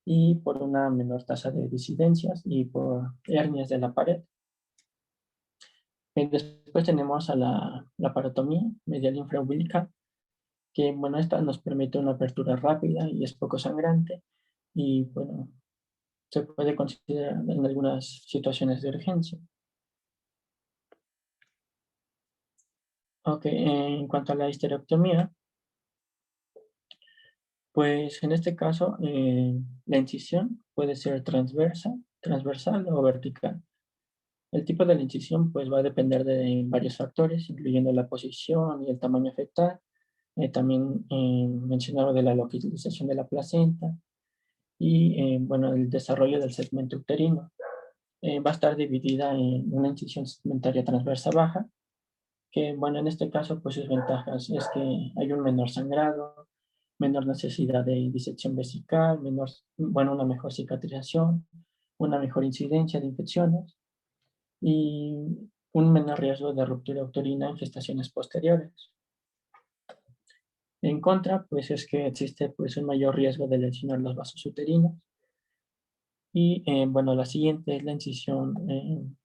Speaker 1: y por una menor tasa de disidencias y por hernias de la pared. Después tenemos a la parotomía medial infraumbilical, que bueno, esta nos permite una apertura rápida y es poco sangrante y bueno, se puede considerar en algunas situaciones de urgencia. Ok, en cuanto a la histerectomía, pues en este caso la incisión puede ser transversal o vertical. El tipo de la incisión pues va a depender de varios factores, incluyendo la posición y el tamaño fetal, también mencionado de la localización de la placenta y bueno, el desarrollo del segmento uterino. Va a estar dividida en una incisión segmentaria transversa baja, que bueno, en este caso pues sus ventajas es que hay un menor sangrado, menor necesidad de disección vesical, menor, bueno, una mejor cicatrización, una mejor incidencia de infecciones y un menor riesgo de ruptura uterina en gestaciones posteriores. En contra, pues es que existe pues un mayor riesgo de lesionar los vasos uterinos. Y bueno, la siguiente es la incisión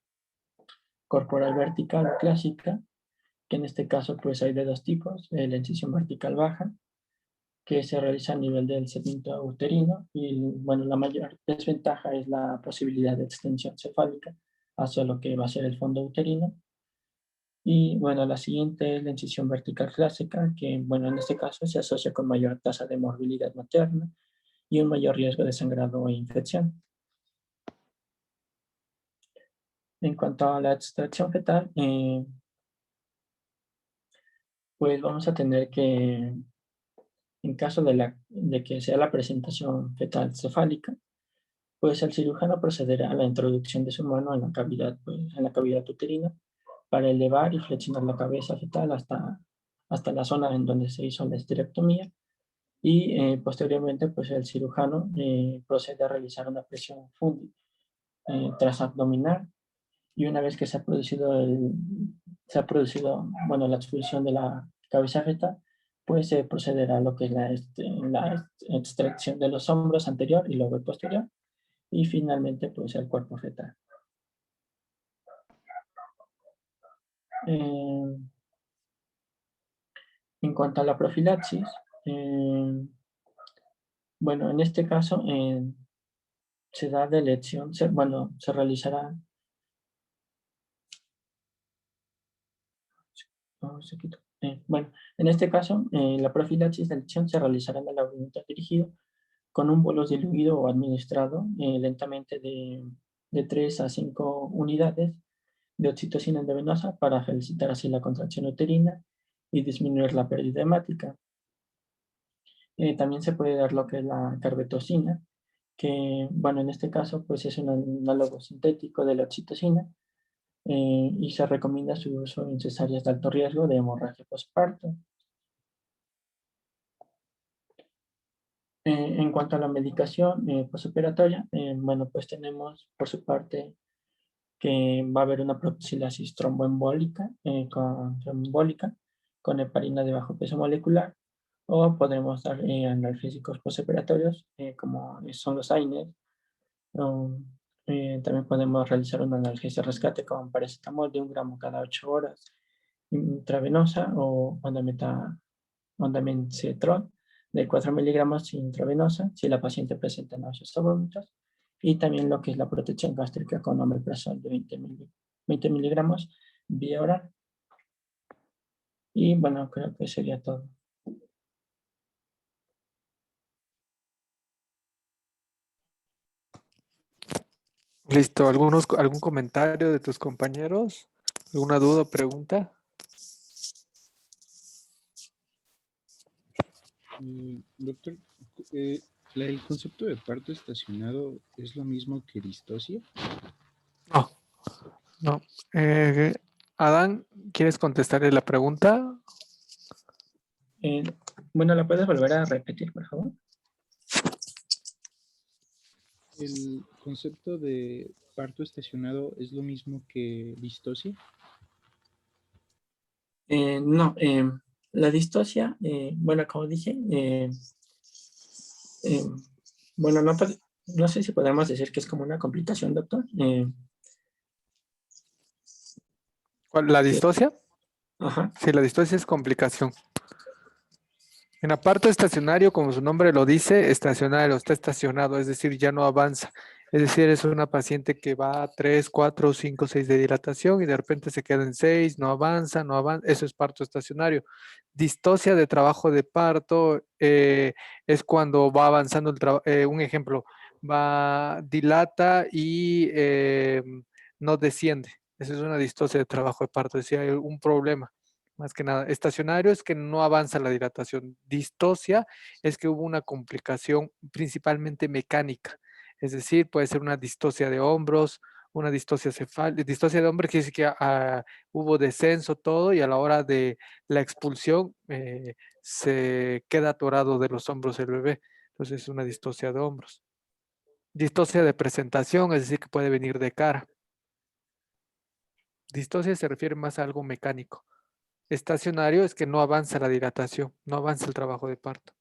Speaker 1: corporal vertical o clásica, que en este caso pues hay de dos tipos, la incisión vertical baja, que se realiza a nivel del segmento uterino, y bueno, la mayor desventaja es la posibilidad de extensión cefálica hacia lo que va a ser el fondo uterino. Y bueno, la siguiente es la incisión vertical clásica, que bueno, en este caso se asocia con mayor tasa de morbilidad materna y un mayor riesgo de sangrado e infección. En cuanto a la extracción fetal, pues vamos a tener que, en caso de que sea la presentación fetal cefálica, pues el cirujano procederá a la introducción de su mano en la cavidad, pues, en la cavidad uterina para elevar y flexionar la cabeza fetal hasta la zona en donde se hizo la esterectomía, y posteriormente pues el cirujano procede a realizar una presión transabdominal, y una vez que se ha producido bueno, la expulsión de la cabeza fetal, pues se procederá a lo que es la extracción de los hombros anterior y luego el posterior, y finalmente pues el cuerpo fetal. Eh, en cuanto a la profilaxis, bueno, en este caso se da de elección, bueno, se realizará, oh, se quitó. Bueno, en este caso, la profilaxis de elección se realizará en el lavamiento dirigido con un bolus diluido o administrado lentamente de 3 a 5 unidades de oxitocina endovenosa para facilitar así la contracción uterina y disminuir la pérdida hemática. También se puede dar lo que es la carbetocina, que, bueno, en este caso, pues es un análogo sintético de la oxitocina, y se recomienda su uso en cesáreas de alto riesgo de hemorragia postparto. En cuanto a la medicación postoperatoria, bueno, pues tenemos por su parte que va a haber una profilaxis tromboembólica, con heparina de bajo peso molecular, o podremos dar analgésicos postoperatorios, como son los AINES. Um, También podemos realizar una analgesia rescate con paracetamol de 1 gramo cada 8 horas intravenosa, o ondansetron de 4 miligramos intravenosa si la paciente presenta náuseas o vómitos, y también lo que es la protección gástrica con omeprazol de 20 miligramos vía oral. Y bueno, creo que sería todo.
Speaker 2: Listo. ¿Algún comentario de tus compañeros? ¿Alguna duda o pregunta?
Speaker 4: Doctor, ¿el concepto de parto estacionado es lo mismo que distosia?
Speaker 2: No, no. Adán, ¿quieres contestarle la pregunta?
Speaker 1: Eh, bueno, ¿la puedes volver a repetir, por favor?
Speaker 4: ¿El concepto de parto estacionado es lo mismo que distosia?
Speaker 1: No, la distosia, bueno, como dije, eh, bueno, no sé si podemos decir que es como una complicación, doctor.
Speaker 2: ¿La
Speaker 1: Que,
Speaker 2: distosia?
Speaker 1: ajá,
Speaker 2: Sí, la distosia es complicación. En aparto estacionario, como su nombre lo dice, estacionario, está estacionado, es decir, ya no avanza. Es decir, es una paciente que va a 3, 4, 5, 6 de dilatación y de repente se queda en 6, no avanza, no avanza. Eso es parto estacionario. Distosia de trabajo de parto es cuando va avanzando el trabajo. Un ejemplo, dilata y no desciende. Esa es una distosia de trabajo de parto, es decir, hay un problema. Más que nada, estacionario es que no avanza la dilatación. Distosia es que hubo una complicación principalmente mecánica. Es decir, puede ser una distosia de hombros, una distosia cefálica. Distosia de hombro quiere decir que hubo descenso todo y a la hora de la expulsión se queda atorado de los hombros el bebé. Entonces es una distosia de hombros. Distosia de presentación, es decir, que puede venir de cara. Distosia se refiere más a algo mecánico. Estacionario es que no avanza la dilatación, no avanza el trabajo de parto.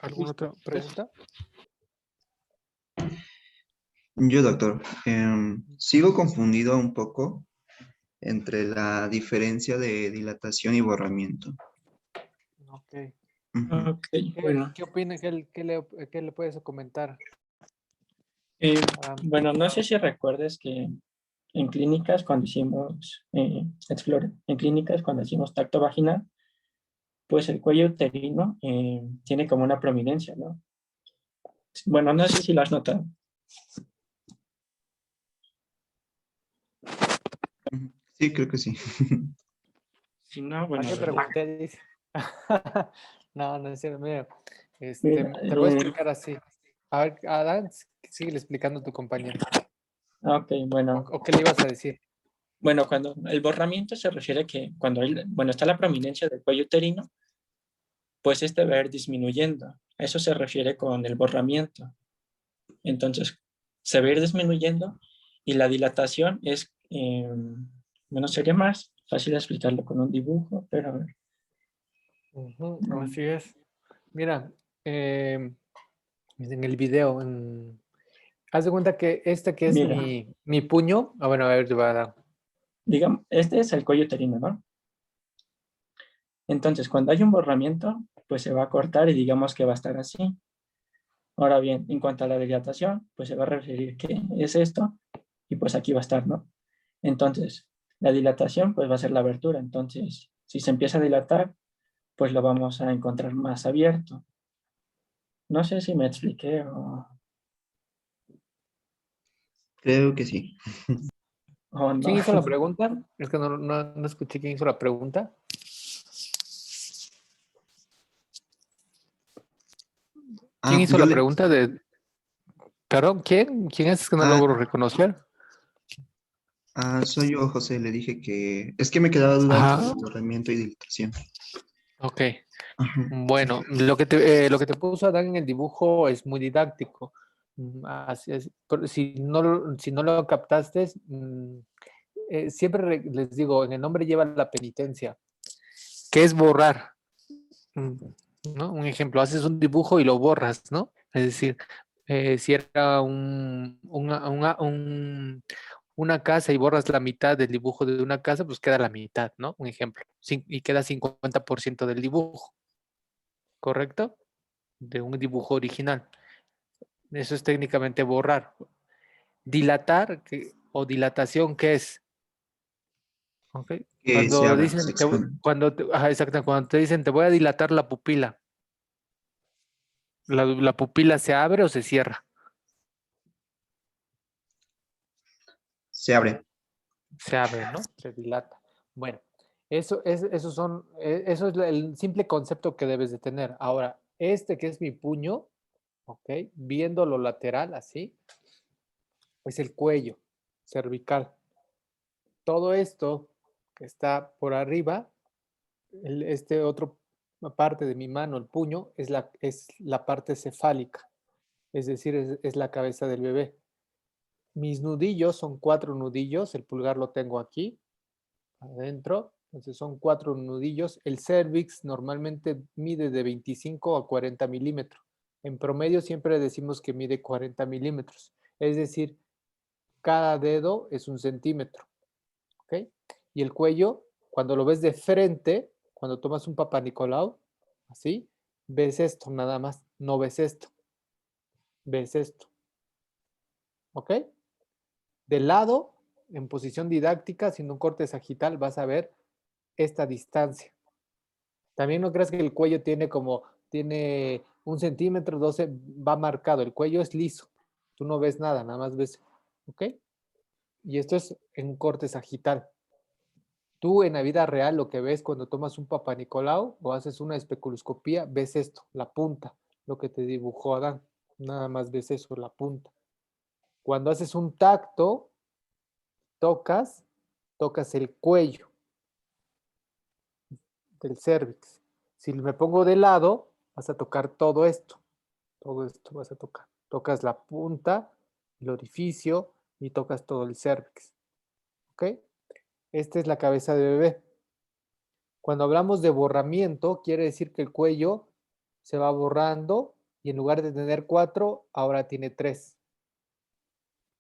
Speaker 2: ¿Alguna otra pregunta?
Speaker 5: Yo, doctor, sigo confundido un poco entre la diferencia de dilatación y borramiento.
Speaker 2: Ok.
Speaker 5: Ujú.
Speaker 1: Ok, bueno.
Speaker 2: ¿Qué opina? ¿Qué le puedes comentar?
Speaker 1: Bueno, no sé si recuerdes que en clínicas cuando hicimos en clínicas cuando hicimos tacto vaginal, pues el cuello uterino tiene como una prominencia, ¿no? Bueno, no sé si lo has notado.
Speaker 5: Ujú. Sí, creo que sí.
Speaker 1: Si no,
Speaker 2: ¿A
Speaker 1: bueno,
Speaker 2: qué
Speaker 1: a ver,
Speaker 2: pregunté? Dice. No, no es cierto. Mira,
Speaker 1: mira,
Speaker 2: te lo voy a explicar así. A ver, Adán, sigue explicando a tu compañero.
Speaker 1: ok,
Speaker 2: ¿O qué le ibas a decir?
Speaker 1: bueno, cuando el borramiento se refiere que cuando bueno, está la prominencia del cuello uterino, pues este va a ir disminuyendo. A eso se refiere con el borramiento. Entonces, se va a ir disminuyendo y la dilatación es, bueno, sería más fácil explicarlo con un dibujo, pero a ver.
Speaker 2: Ujú, así es. Mira, en el video, haz de cuenta que este que es
Speaker 1: Mira,
Speaker 2: mi puño. Bueno, a ver, te voy a dar.
Speaker 1: digamos, este es el cuello uterino, ¿no? Entonces, cuando hay un borramiento, pues se va a cortar y digamos que va a estar así. Ahora bien, en cuanto a la dilatación, pues se va a referir que es esto y pues aquí va a estar, ¿no? Entonces, la dilatación pues va a ser la abertura. Entonces, si se empieza a dilatar, pues lo vamos a encontrar más abierto. No sé si me expliqué
Speaker 5: Creo que sí.
Speaker 1: o no.
Speaker 2: ¿Quién hizo la pregunta? Es que no escuché quién hizo la pregunta. ¿Quién
Speaker 5: Ah,
Speaker 2: hizo la pregunta de... Perdón, ¿quién? ¿Quién es? Es que no
Speaker 5: ah,
Speaker 2: logro reconocer.
Speaker 5: soy yo, José, le dije que es que me quedaba duda entre
Speaker 2: Ajá,
Speaker 5: borramiento y dilatación.
Speaker 2: ok.
Speaker 5: Ajá.
Speaker 2: Bueno, lo que te puso Adán en el dibujo es muy didáctico. Así es. Pero si no lo captaste, siempre les digo, en el nombre lleva la penitencia, que es borrar. Mm, ¿No? Un ejemplo, haces un dibujo y lo borras, ¿no? Es decir, si era una casa y borras la mitad del dibujo de una casa, pues queda la mitad, ¿no? Un ejemplo. Y queda 50% del dibujo, ¿correcto? De un dibujo original. Eso es técnicamente borrar. Dilatar o dilatación, ¿qué es? ¿Ok?
Speaker 5: Que se
Speaker 2: Cuando
Speaker 5: abra, se
Speaker 2: dicen,
Speaker 5: expande.
Speaker 2: ajá, exacto, cuando te dicen, te voy a dilatar la pupila, ¿la pupila se abre o se cierra?
Speaker 5: Se abre.
Speaker 2: Se abre, ¿no? Se dilata. Bueno, eso es el simple concepto que debes de tener. Ahora, este que es mi puño, ¿ok? Viendo lo lateral así, es el cuello cervical. Todo esto que está por arriba, este otro parte de mi mano, el puño, es la parte cefálica, es decir, es la cabeza del bebé. Mis nudillos son 4 nudillos, el pulgar lo tengo aquí, adentro, entonces son 4 nudillos. El cervix normalmente mide de 25 a 40 milímetros. En promedio siempre decimos que mide 40 milímetros, es decir, cada dedo es 1 centímetro, ¿ok? Y el cuello, cuando lo ves de frente, cuando tomas un Papá Nicolau, así, ves esto nada más, no ves esto, ves esto, ¿ok? De lado, en posición didáctica, haciendo un corte sagital, vas a ver esta distancia. También no creas que el cuello tiene 1 centímetro, 12, va marcado, el cuello es liso, tú no ves nada, nada más ves, ¿ok? Y esto es en un corte sagital. Tú en la vida real lo que ves cuando tomas un Papá Nicolau o haces una especuloscopía, ves esto, la punta, lo que te dibujó Adán. Nada más ves eso, la punta. Cuando haces un tacto, tocas el cuello del cervix. Si me pongo de lado, vas a tocar todo esto vas a tocar. Tocas la punta, el orificio y tocas todo el cérvix. ¿Ok? Esta es la cabeza de bebé. Cuando hablamos de borramiento, quiere decir que el cuello se va borrando y en lugar de tener 4, ahora tiene 3.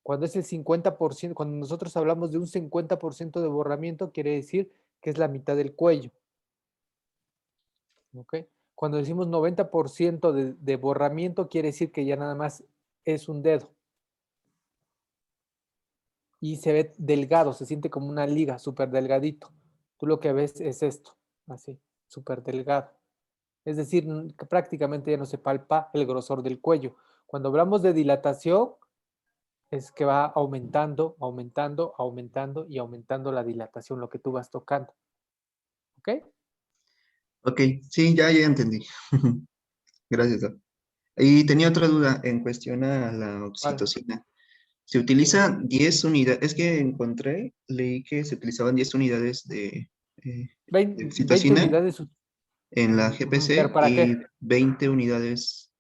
Speaker 2: Cuando es el 50%, cuando nosotros hablamos de un 50% de borramiento, quiere decir que es la mitad del cuello. ¿Ok? Cuando decimos 90% de borramiento, quiere decir que ya nada más es un dedo. Y se ve delgado, se siente como una liga, súper delgadito. Tú lo que ves es esto, así, súper delgado. Es decir, que prácticamente ya no se palpa el grosor del cuello. Cuando hablamos de dilatación, es que va aumentando, aumentando, aumentando y aumentando la dilatación, lo que tú vas tocando. ¿Ok?
Speaker 5: Ok, sí, ya entendí. Gracias, doc. Y tenía otra duda en cuestión a la
Speaker 2: Vale,
Speaker 5: oxitocina. Se
Speaker 2: dime.
Speaker 5: utiliza 10 unidades, es que leí que se utilizaban 10 unidades de
Speaker 2: 20
Speaker 5: oxitocina
Speaker 2: unidades.
Speaker 5: en la
Speaker 2: Ujú, ¿pero
Speaker 5: GPC
Speaker 2: para
Speaker 5: y
Speaker 2: qué?
Speaker 5: 20 unidades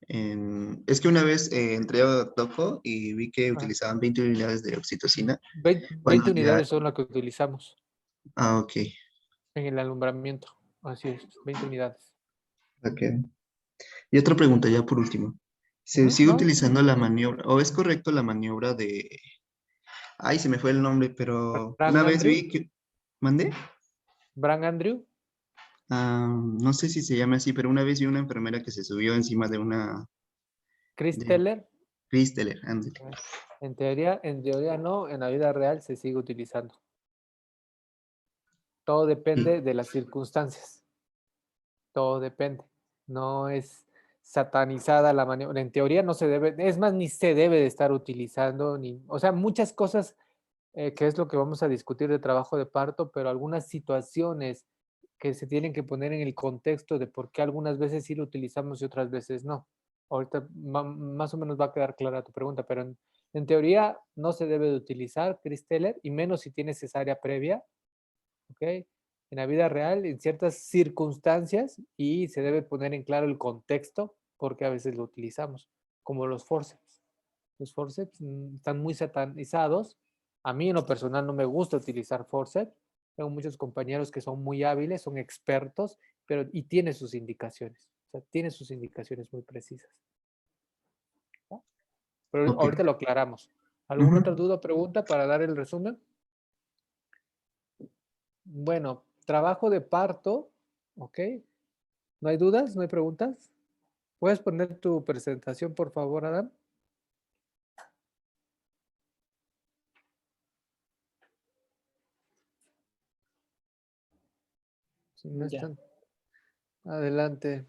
Speaker 5: en... Es que una vez entré a Toco y vi que
Speaker 2: Ah,
Speaker 5: utilizaban 20 unidades de oxitocina.
Speaker 2: 20
Speaker 5: Cuando ya...
Speaker 2: unidades son las que utilizamos
Speaker 5: Ah, ok.
Speaker 2: en el alumbramiento. Así es, 20 unidades.
Speaker 5: Ok. Y otra pregunta ya por último. ¿Se
Speaker 2: Ujú,
Speaker 5: sigue
Speaker 2: ¿no?
Speaker 5: utilizando la maniobra, o es correcto la maniobra de... Ay, se me fue el nombre, pero
Speaker 2: Bran
Speaker 5: una vez
Speaker 2: Andrew.
Speaker 5: vi que... ¿Mandé?
Speaker 2: Bran Andrew.
Speaker 5: Ah, no sé si se llama así, pero una vez vi una enfermera que se subió encima de una...
Speaker 2: Chris
Speaker 5: de
Speaker 2: Teller.
Speaker 5: Crystal, ándale.
Speaker 2: En teoría no, en la vida real se sigue utilizando. Todo depende de las circunstancias. Todo depende. No es satanizada la maniobra. En teoría no se debe, es más, ni se debe de estar utilizando, ni, o sea, muchas cosas que es lo que vamos a discutir de trabajo de parto, pero algunas situaciones que se tienen que poner en el contexto de por qué algunas veces sí lo utilizamos y otras veces no. Ahorita más o menos va a quedar clara tu pregunta, pero en teoría no se debe de utilizar Chris Teller y menos si tiene cesárea previa, ¿ok? En la vida real, en ciertas circunstancias, y se debe poner en claro el contexto porque a veces lo utilizamos, como los forceps. Los forceps están muy satanizados. A mí en lo personal no me gusta utilizar forceps. Tengo muchos compañeros que son muy hábiles, son expertos, pero y tiene sus indicaciones. O sea, tiene sus indicaciones muy precisas. ¿No? Pero
Speaker 5: Ok.
Speaker 2: ahorita lo aclaramos. ¿Alguna otra
Speaker 5: Ujú.
Speaker 2: duda o pregunta para dar el resumen? Bueno, trabajo de parto, ¿ok? ¿No hay dudas? ¿No hay preguntas? ¿Puedes poner tu presentación, por favor, Adam? Si no
Speaker 1: Ya.
Speaker 2: están. Adelante,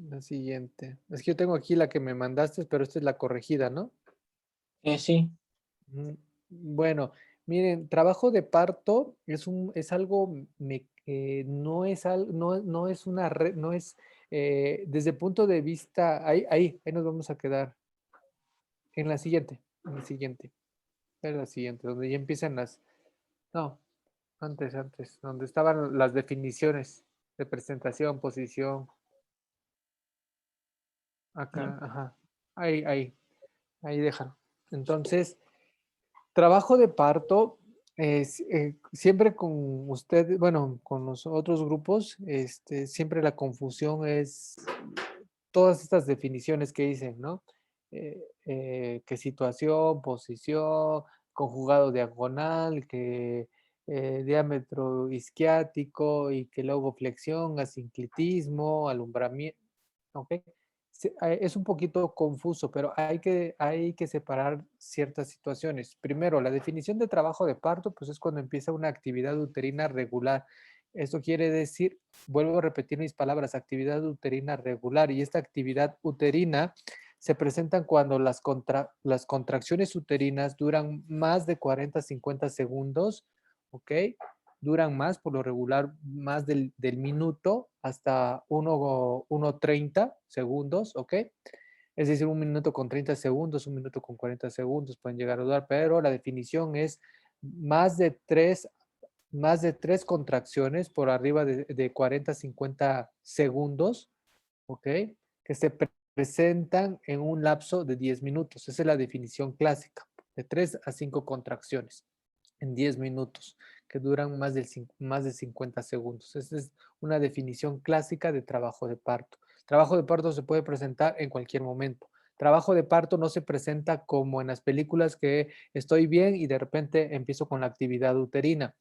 Speaker 2: la siguiente. Es que yo tengo aquí la que me mandaste, pero esta es la corregida, ¿no?
Speaker 1: Sí,
Speaker 2: Bueno, miren, trabajo de parto es algo no es no es una no es desde el punto de vista, ahí nos vamos a quedar. En la siguiente, en la siguiente, donde ya empiezan no, antes, donde estaban las definiciones de presentación, posición,
Speaker 1: ya.
Speaker 2: acá, ajá, ahí déjalo. Entonces, trabajo de parto, siempre con ustedes, bueno, con los otros grupos, siempre la confusión es todas estas definiciones que dicen, ¿no? Que situación, posición, conjugado diagonal, que diámetro isquiático y que luego flexión, asinclitismo, alumbramiento, ¿ok? Es un poquito confuso, pero hay que separar ciertas situaciones. Primero, la definición de trabajo de parto, pues es cuando empieza una actividad uterina regular. Esto quiere decir, vuelvo a repetir mis palabras, actividad uterina regular. Y esta actividad uterina se presenta cuando las contracciones uterinas duran más de 40 50 segundos, ¿ok? Duran más, por lo regular, más del minuto hasta 1:30 segundos, ¿ok? Es decir, un minuto con 30 segundos, un minuto con 40 segundos pueden llegar a durar, pero la definición es más de 3 más de 3 contracciones por arriba de 40 a 50 segundos, ¿ok? Que se presentan en un lapso de 10 minutos. Esa es la definición clásica, de 3 a 5 contracciones en 10 minutos, que duran más de 50 segundos. Esa es una definición clásica de trabajo de parto. Trabajo de parto se puede presentar en cualquier momento. Trabajo de parto no se presenta como en las películas que estoy bien y de repente empiezo con la actividad uterina.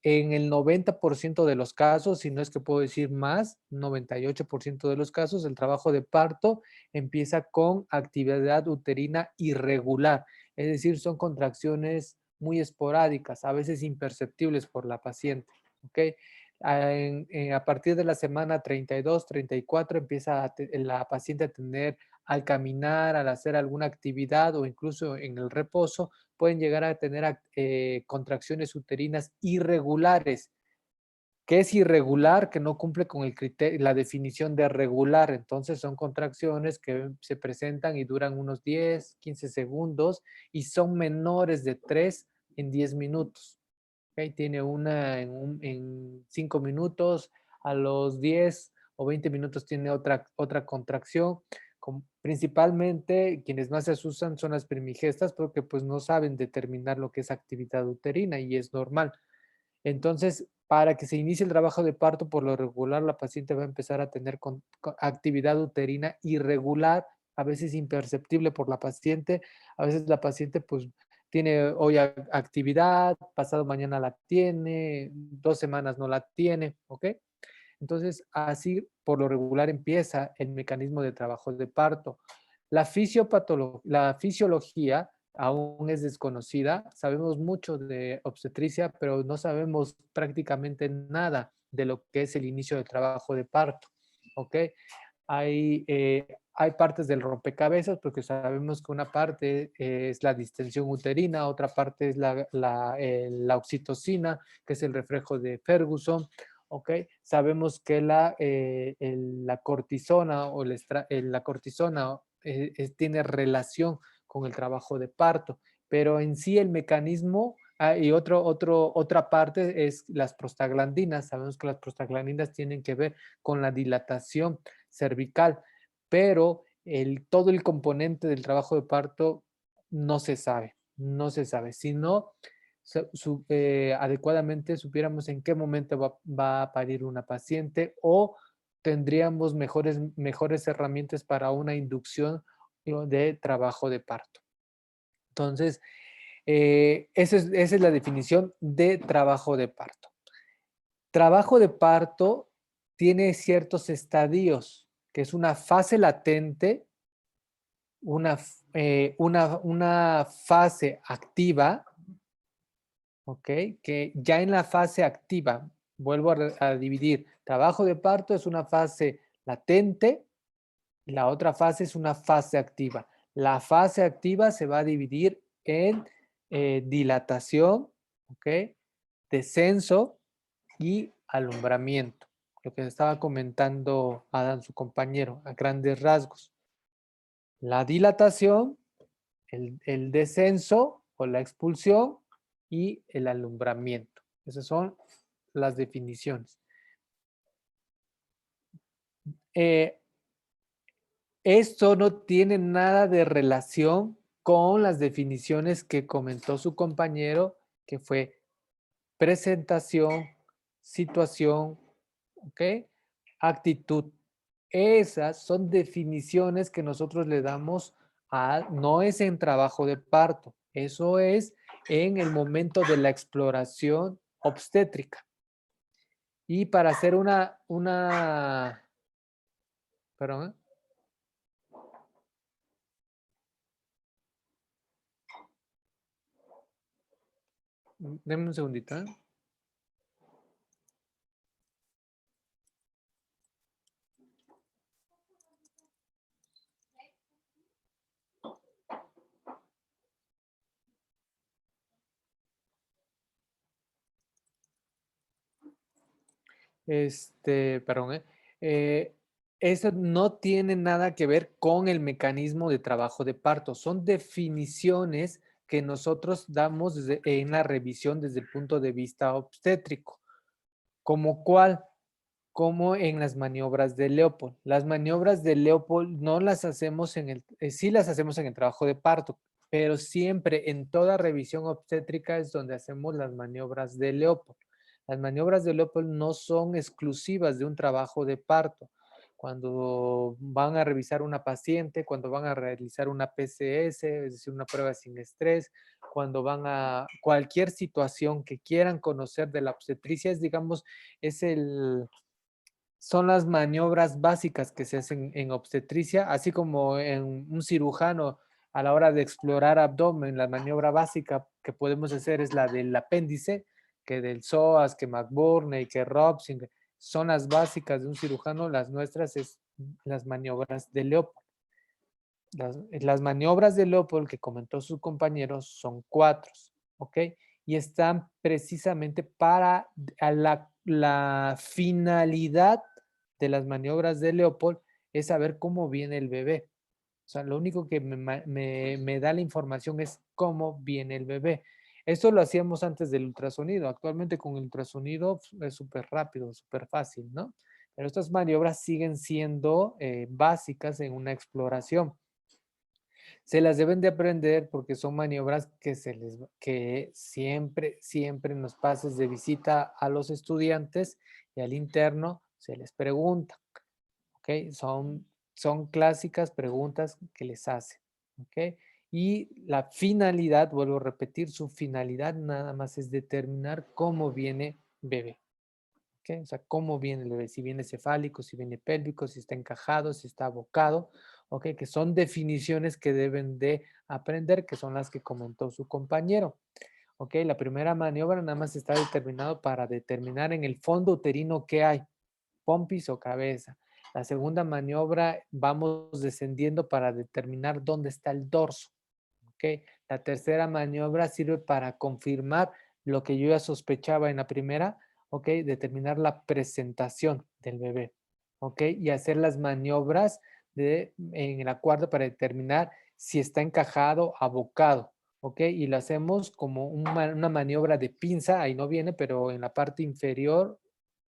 Speaker 2: En el 90% de los casos, si no es que puedo decir más, 98% de los casos, el trabajo de parto empieza con actividad uterina irregular. Es decir, son contracciones muy esporádicas, a veces imperceptibles por la paciente. ¿Ok? A partir de la semana 32, 34 empieza la paciente a tener, al caminar, al hacer alguna actividad o incluso en el reposo, pueden llegar a tener contracciones uterinas irregulares. ¿Qué es irregular? Que no cumple con el criterio, la definición de regular. Entonces son contracciones que se presentan y duran unos 10, 15 segundos y son menores de 3 en 10 minutos. ¿Okay? Tiene una en 5 minutos, a los 10 o 20 minutos tiene otra contracción. Principalmente quienes más se asustan son las primigestas porque pues no saben determinar lo que es actividad uterina y es normal. Entonces, para que se inicie el trabajo de parto, por lo regular, la paciente va a empezar a tener actividad uterina irregular, a veces imperceptible por la paciente. A veces la paciente, pues, tiene hoy actividad, pasado mañana la tiene, 2 semanas no la tiene, ¿ok? Entonces, así, por lo regular, empieza el mecanismo de trabajo de parto. La fisiología aún es desconocida. Sabemos mucho de obstetricia, pero no sabemos prácticamente nada de lo que es el inicio del trabajo de parto. ¿Ok? Hay partes del rompecabezas porque sabemos que una parte es la distensión uterina, otra parte es la oxitocina, que es el reflejo de Ferguson. ¿Ok? Sabemos que la cortisona o la cortisona tiene relación con el trabajo de parto, pero en sí el mecanismo y otra parte es las prostaglandinas. Sabemos que las prostaglandinas tienen que ver con la dilatación cervical, pero todo el componente del trabajo de parto no se sabe, no se sabe. Si no, adecuadamente supiéramos en qué momento va a parir una paciente o tendríamos mejores herramientas para una inducción de trabajo de parto. Entonces, esa es la definición de trabajo de parto. Trabajo de parto tiene ciertos estadios, que es una fase latente, una fase activa, ¿ok? Que ya en la fase activa, vuelvo a dividir, trabajo de parto es una fase latente, y la otra fase es una fase activa. La fase activa se va a dividir en dilatación, ¿ok? Descenso y alumbramiento. Lo que estaba comentando Adam, su compañero, a grandes rasgos. La dilatación, el descenso o la expulsión y el alumbramiento. Esas son las definiciones. Esto no tiene nada de relación con las definiciones que comentó su compañero, que fue presentación, situación, ¿ok? Actitud. Esas son definiciones que nosotros le damos no es en trabajo de parto, eso es en el momento de la exploración obstétrica. Y para hacer perdón, denme un segundito, ¿eh? Perdón, eso no tiene nada que ver con el mecanismo de trabajo de parto. Son definiciones que nosotros damos en la revisión desde el punto de vista obstétrico. ¿Como cuál? Como en las maniobras de Leopold. Las maniobras de Leopold no las hacemos sí las hacemos en el trabajo de parto, pero siempre en toda revisión obstétrica es donde hacemos las maniobras de Leopold. Las maniobras de Leopold no son exclusivas de un trabajo de parto. Cuando van a revisar una paciente, cuando van a realizar una PCS, es decir, una prueba sin estrés, cuando van a cualquier situación que quieran conocer de la obstetricia, son las maniobras básicas que se hacen en obstetricia, así como en un cirujano a la hora de explorar abdomen. La maniobra básica que podemos hacer es la del apéndice, que del psoas, que McBurney, que Robson, son las básicas de un cirujano. Las nuestras es las maniobras de Leopold. Las maniobras de Leopold que comentó sus compañeros son 4, ¿ok? Y están precisamente para la finalidad de las maniobras de Leopold es saber cómo viene el bebé. O sea, lo único que me da la información es cómo viene el bebé. Esto lo hacíamos antes del ultrasonido. Actualmente con el ultrasonido es súper rápido, súper fácil, ¿no? Pero estas maniobras siguen siendo básicas en una exploración. Se las deben de aprender porque son maniobras que siempre en los pases de visita a los estudiantes y al interno se les pregunta, ¿ok? Son clásicas preguntas que les hacen, ¿ok? Y la finalidad, vuelvo a repetir, su finalidad nada más es determinar cómo viene bebé, ¿ok? O sea, cómo viene el bebé, si viene cefálico, si viene pélvico, si está encajado, si está abocado, ¿ok? Que son definiciones que deben de aprender, que son las que comentó su compañero, ¿ok? La primera maniobra nada más está determinado para determinar en el fondo uterino qué hay, pompis o cabeza. La segunda maniobra vamos descendiendo para determinar dónde está el dorso, ¿ok? La tercera maniobra sirve para confirmar lo que yo ya sospechaba en la primera, ¿ok? Determinar la presentación del bebé, ¿ok? Y hacer las maniobras en la cuarta para determinar si está encajado, abocado, ¿ok? Y lo hacemos como una maniobra de pinza, ahí no viene, pero en la parte inferior,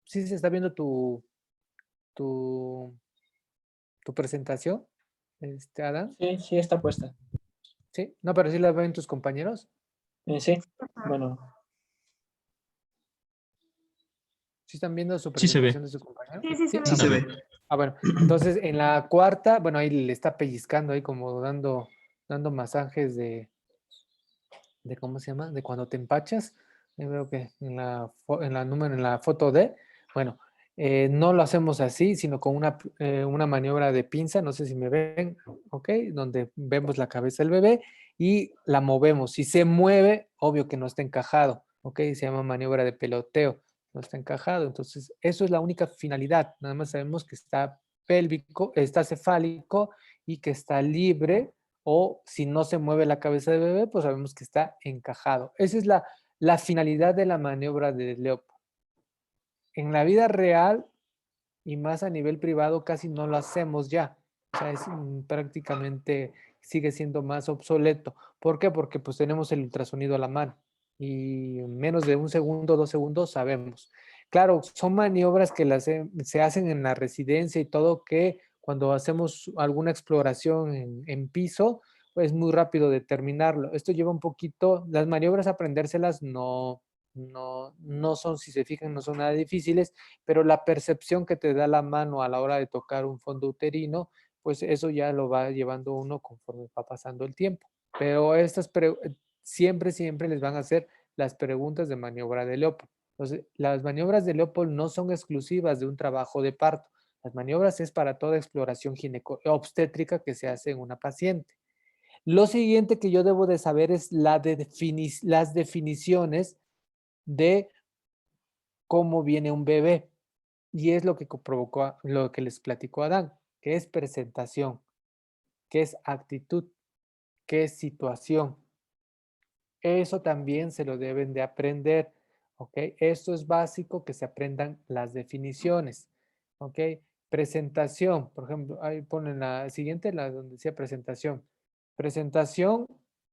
Speaker 2: ¿sí se está viendo tu, tu presentación, Adán?
Speaker 1: Sí, sí está puesta.
Speaker 2: ¿Sí? No, pero sí la ven tus compañeros.
Speaker 1: Sí, bueno,
Speaker 2: ¿Sí están viendo su
Speaker 6: Sí se ve.
Speaker 2: presentación de su compañero?
Speaker 7: Sí, sí se
Speaker 2: ¿Sí?
Speaker 7: ve.
Speaker 5: Sí
Speaker 2: Ah,
Speaker 5: se
Speaker 2: bueno.
Speaker 5: ve.
Speaker 2: Ah, bueno. Entonces, en la cuarta, bueno, ahí le está pellizcando ahí como dando masajes de ¿cómo se llama? De cuando te empachas. Yo veo que en la foto D, bueno, no lo hacemos así, sino con una maniobra de pinza, no sé si me ven, ¿ok? Donde vemos la cabeza del bebé y la movemos. Si se mueve, obvio que no está encajado, ¿ok? Se llama maniobra de peloteo, no está encajado. Entonces, eso es la única finalidad. Nada más sabemos que está pélvico, está cefálico y que está libre, o si no se mueve la cabeza del bebé, pues sabemos que está encajado. Esa es la finalidad de la maniobra de Leopold. En la vida real y más a nivel privado casi no lo hacemos ya. O sea, prácticamente sigue siendo más obsoleto. ¿Por qué? Porque pues tenemos el ultrasonido a la mano y en menos de 1 segundo, 2 segundos sabemos. Claro, son maniobras que se hacen en la residencia y todo, que cuando hacemos alguna exploración en piso, pues es muy rápido determinarlo. Esto lleva un poquito, las maniobras aprendérselas no son, si se fijan, no son nada difíciles, pero la percepción que te da la mano a la hora de tocar un fondo uterino, pues eso ya lo va llevando uno conforme va pasando el tiempo. Pero siempre les van a hacer las preguntas de maniobra de Leopold. Entonces, las maniobras de Leopold no son exclusivas de un trabajo de parto. Las maniobras es para toda exploración obstétrica que se hace en una paciente. Lo siguiente que yo debo de saber es las definiciones de cómo viene un bebé. Y es lo que provocó, lo que les platicó Adán, que es presentación, que es actitud, que es situación. Eso también se lo deben de aprender, ¿ok? Esto es básico, que se aprendan las definiciones, ¿ok? Presentación, por ejemplo, ahí ponen la siguiente, la donde decía presentación. Presentación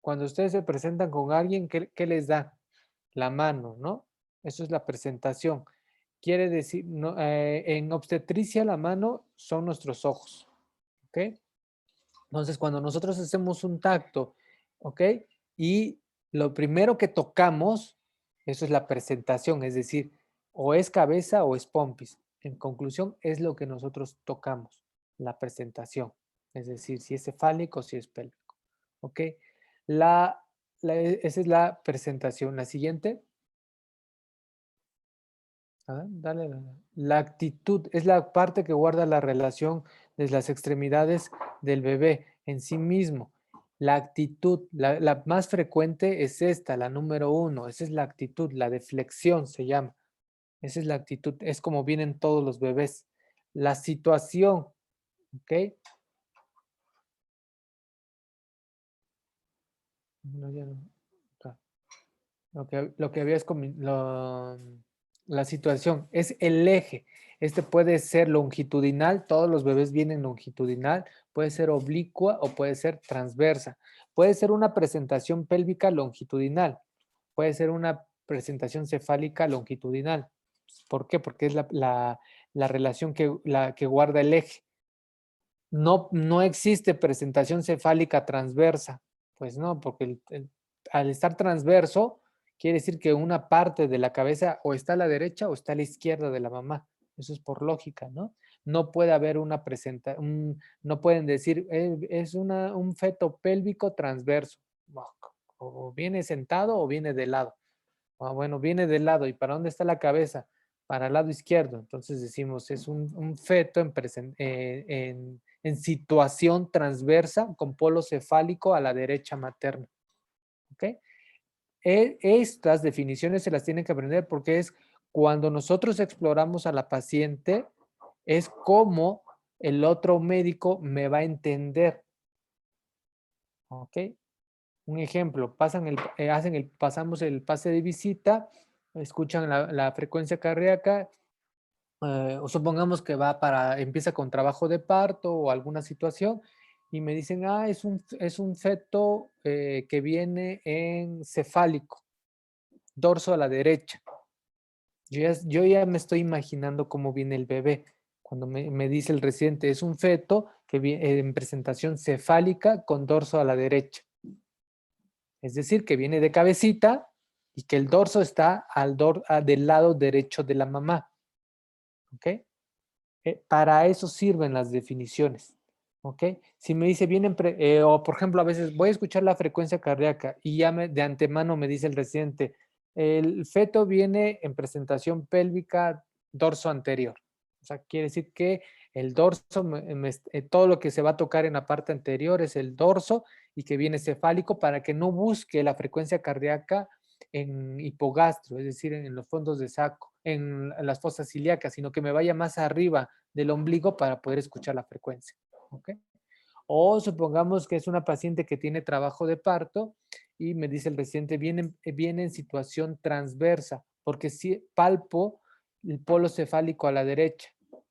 Speaker 2: cuando ustedes se presentan con alguien, ¿qué les da? La mano, ¿no? Eso es la presentación. Quiere decir, no, en obstetricia la mano son nuestros ojos, ¿ok? Entonces, cuando nosotros hacemos un tacto, ¿ok? Y lo primero que tocamos, eso es la presentación, es decir, o es cabeza o es pompis. En conclusión, es lo que nosotros tocamos, la presentación. Es decir, si es cefálico o si es pélvico, ¿ok? Esa es la presentación. La siguiente. Dale, dale. La actitud es la parte que guarda la relación de las extremidades del bebé en sí mismo. La actitud, la más frecuente es esta, la número 1. Esa es la actitud, la deflexión se llama. Esa es la actitud, es como vienen todos los bebés. La situación, ¿ok? No, ya no. Acá. Lo que había es la situación, es el eje. Este puede ser longitudinal, todos los bebés vienen longitudinal, puede ser oblicua o puede ser transversa. Puede ser una presentación pélvica longitudinal, puede ser una presentación cefálica longitudinal. ¿Por qué? Porque es la relación que guarda el eje. No existe presentación cefálica transversa. Pues no, porque al estar transverso, quiere decir que una parte de la cabeza o está a la derecha o está a la izquierda de la mamá. Eso es por lógica, ¿no? No puede haber una no pueden decir, es un feto pélvico transverso. O viene sentado o viene de lado. Bueno, viene de lado. ¿Y para dónde está la cabeza? Para el lado izquierdo. Entonces decimos, es un feto en situación transversa con polo cefálico a la derecha materna. ¿Ok? Estas definiciones se las tienen que aprender porque es cuando nosotros exploramos a la paciente, es como el otro médico me va a entender. ¿Ok? Un ejemplo, pasamos el pase de visita, escuchan la frecuencia cardíaca, o supongamos que empieza con trabajo de parto o alguna situación, y me dicen, es un feto que viene en cefálico, dorso a la derecha. Yo ya me estoy imaginando cómo viene el bebé. Cuando me dice el residente, es un feto que viene en presentación cefálica con dorso a la derecha. Es decir, que viene de cabecita y que el dorso está del lado derecho de la mamá. ¿Ok? Para eso sirven las definiciones. ¿Ok? Si me dice, o por ejemplo, a veces voy a escuchar la frecuencia cardíaca y ya de antemano me dice el residente, el feto viene en presentación pélvica dorso anterior. O sea, quiere decir que el dorso, todo lo que se va a tocar en la parte anterior es el dorso y que viene cefálico para que no busque la frecuencia cardíaca en hipogastro, es decir, en los fondos de saco, en las fosas ilíacas, sino que me vaya más arriba del ombligo para poder escuchar la frecuencia. ¿Ok? O supongamos que es una paciente que tiene trabajo de parto y me dice el residente, viene en situación transversa, porque si palpo el polo cefálico a la derecha.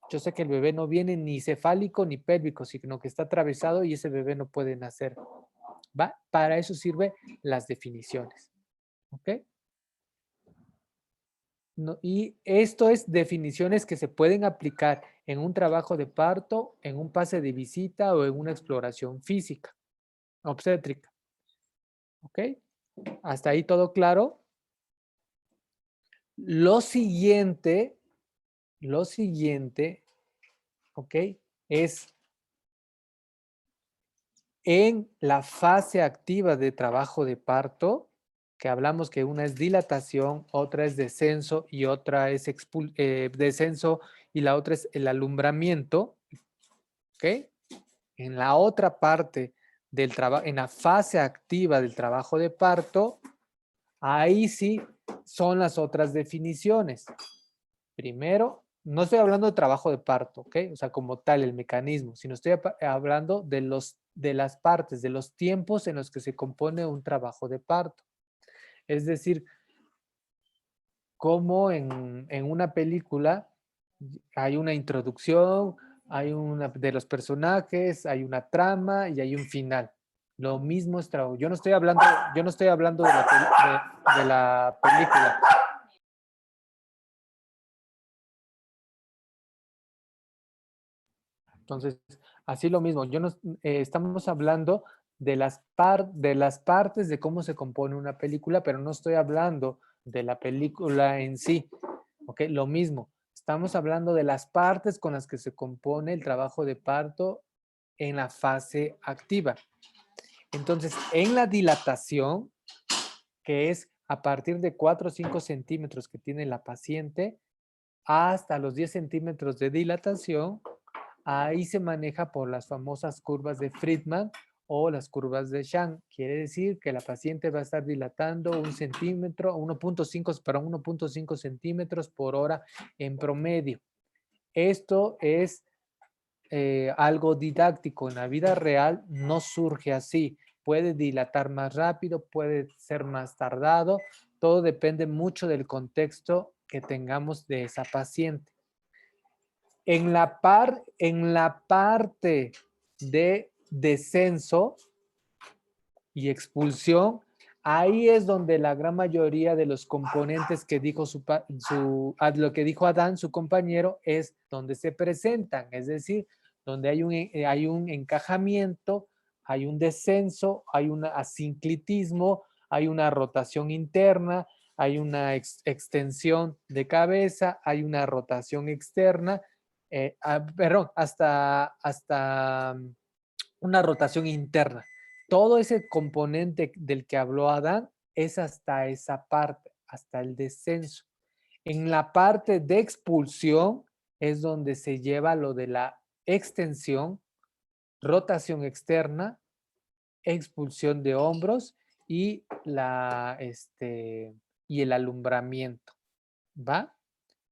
Speaker 2: Yo sé que el bebé no viene ni cefálico ni pélvico, sino que está atravesado y ese bebé no puede nacer. ¿Va? Para eso sirven las definiciones. ¿Ok? No, y esto es definiciones que se pueden aplicar en un trabajo de parto, en un pase de visita o en una exploración física, obstétrica. ¿Ok? Hasta ahí todo claro. Lo siguiente, ¿ok? Es en la fase activa de trabajo de parto, que hablamos que una es dilatación, otra es descenso y otra es descenso y la otra es el alumbramiento, ¿ok? En la otra parte del trabajo, en la fase activa del trabajo de parto, ahí sí son las otras definiciones. Primero, no estoy hablando de trabajo de parto, ¿ok? O sea, como tal, el mecanismo, sino estoy hablando de las partes, de los tiempos en los que se compone un trabajo de parto. Es decir, como en una película hay una introducción, hay una de los personajes, hay una trama y hay un final. Lo mismo es trabajo. Yo no estoy hablando de la película. Entonces, así lo mismo. Estamos hablando de de las partes de cómo se compone una película, pero no estoy hablando de la película en sí. ¿Ok? Lo mismo. Estamos hablando de las partes con las que se compone el trabajo de parto en la fase activa. Entonces, en la dilatación, que es a partir de 4 o 5 centímetros que tiene la paciente, hasta los 10 centímetros de dilatación, ahí se maneja por las famosas curvas de Friedman o las curvas de Shang. Quiere decir que la paciente va a estar dilatando 1 centímetro, 1.5 para 1.5 centímetros por hora en promedio. Esto es algo didáctico. En la vida real no surge así. Puede dilatar más rápido, puede ser más tardado. Todo depende mucho del contexto que tengamos de esa paciente. En la parte de descenso y expulsión, ahí es donde la gran mayoría de los componentes que dijo lo que dijo Adán, su compañero, es donde se presentan, es decir, donde hay un encajamiento, hay un descenso, hay un asinclitismo, hay una rotación interna, hay una extensión de cabeza, hay una rotación externa, perdón, hasta una rotación interna. Todo ese componente del que habló Adán es hasta esa parte, hasta el descenso. En la parte de expulsión es donde se lleva lo de la extensión, rotación externa, expulsión de hombros y, y el alumbramiento. ¿Va?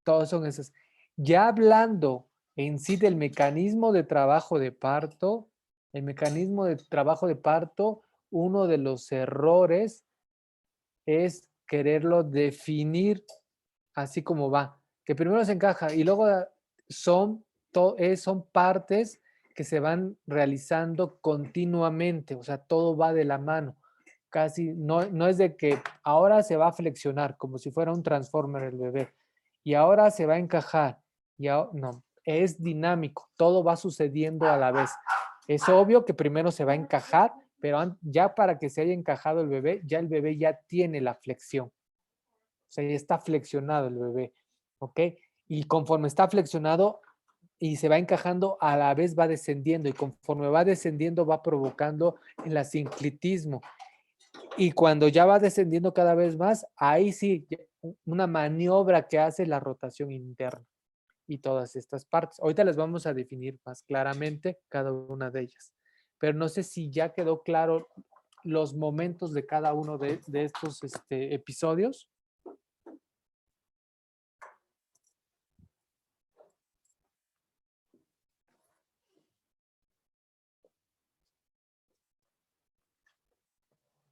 Speaker 2: Todos son esos. Ya hablando en sí del mecanismo de trabajo de parto, el mecanismo de trabajo de parto, uno de los errores es quererlo definir así como va, que primero se encaja y luego son partes que se van realizando continuamente, o sea, todo va de la mano. Casi no es de que ahora se va a flexionar como si fuera un transformer el bebé y ahora se va a encajar. No, es dinámico, todo va sucediendo a la vez. Es obvio que primero se va a encajar, pero ya para que se haya encajado el bebé ya tiene la flexión. O sea, ya está flexionado el bebé, ¿ok? Y conforme está flexionado y se va encajando, a la vez va descendiendo y conforme va descendiendo va provocando el asinclitismo. Y cuando ya va descendiendo cada vez más, ahí sí, una maniobra que hace la rotación interna y todas estas partes. Ahorita les vamos a definir más claramente cada una de ellas. Pero no sé si ya quedó claro los momentos de cada uno de estos episodios.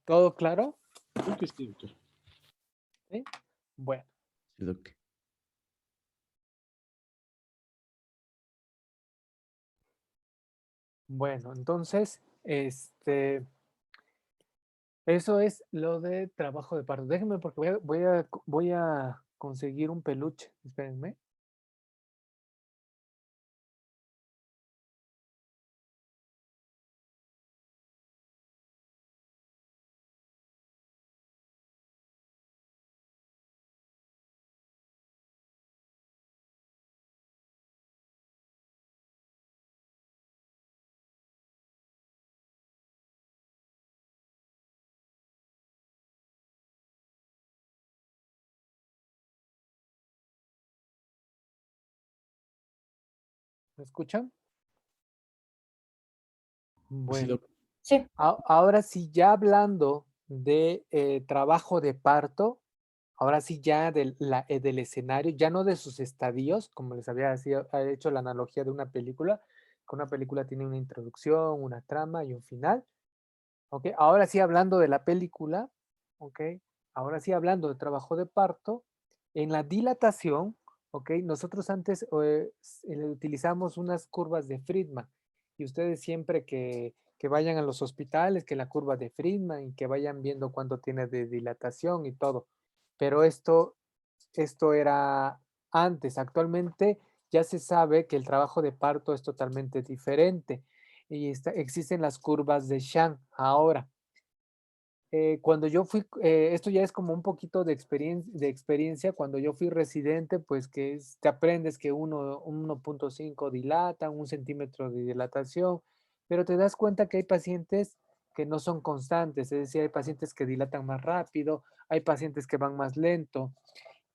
Speaker 2: ¿Todo claro?
Speaker 4: Creo que sí, doctor.
Speaker 2: ¿Sí? Bueno.
Speaker 6: Sí, doctor.
Speaker 2: Bueno, entonces, eso es lo de trabajo de parto. Déjenme porque voy a conseguir un peluche. Espérenme. ¿Me escuchan?
Speaker 6: Sí,
Speaker 2: Bueno,
Speaker 6: doctor.
Speaker 7: Sí.
Speaker 2: ahora sí, ya hablando de trabajo de parto, ahora sí ya del escenario, ya no de sus estadios, como les había hecho la analogía de una película, que una película tiene una introducción, una trama y un final. ¿Ok? Ahora sí hablando de la película, ¿ok? Ahora sí hablando de trabajo de parto, en la dilatación, ¿ok? Nosotros antes utilizamos unas curvas de Friedman. y ustedes siempre que vayan a los hospitales, que la curva de Friedman y que vayan viendo cuánto tiene de dilatación y todo. Pero esto era antes. Actualmente ya se sabe que el trabajo de parto es totalmente diferente y existen las curvas de Sham ahora. Cuando yo fui, esto ya es como un poquito de experiencia, cuando yo fui residente, pues te aprendes que 1.5 dilata, 1 centímetro de dilatación, pero te das cuenta que hay pacientes que no son constantes, es decir, hay pacientes que dilatan más rápido, hay pacientes que van más lento.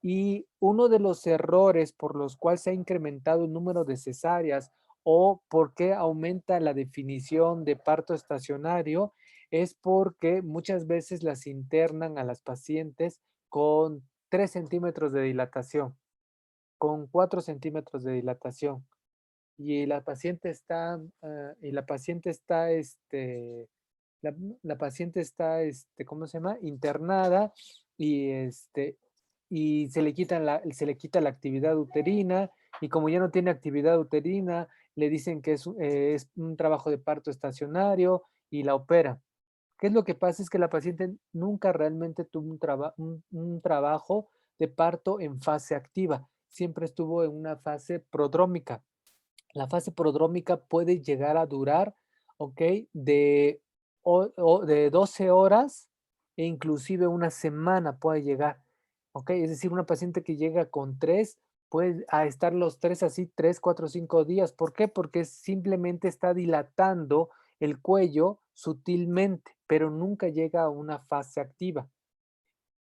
Speaker 2: Y uno de los errores por los cuales se ha incrementado el número de cesáreas o por qué aumenta la definición de parto estacionario es porque muchas veces las internan a las pacientes con 3 centímetros de dilatación, con 4 centímetros de dilatación. Y la paciente está, la, la paciente está, ¿cómo se llama? Internada y, y se le quita la actividad uterina y como ya no tiene actividad uterina, le dicen que es un trabajo de parto estacionario y la opera. ¿Qué es lo que pasa? Es que la paciente nunca realmente tuvo un trabajo de parto en fase activa, siempre estuvo en una fase prodrómica. La fase prodrómica puede llegar a durar, ¿ok? De 12 horas e inclusive una semana puede llegar, ¿ok? Es decir, una paciente que llega con 3 puede estar los 3 así, 3, 4, 5 días. ¿Por qué? Porque simplemente está dilatando el cuello sutilmente, pero nunca llega a una fase activa.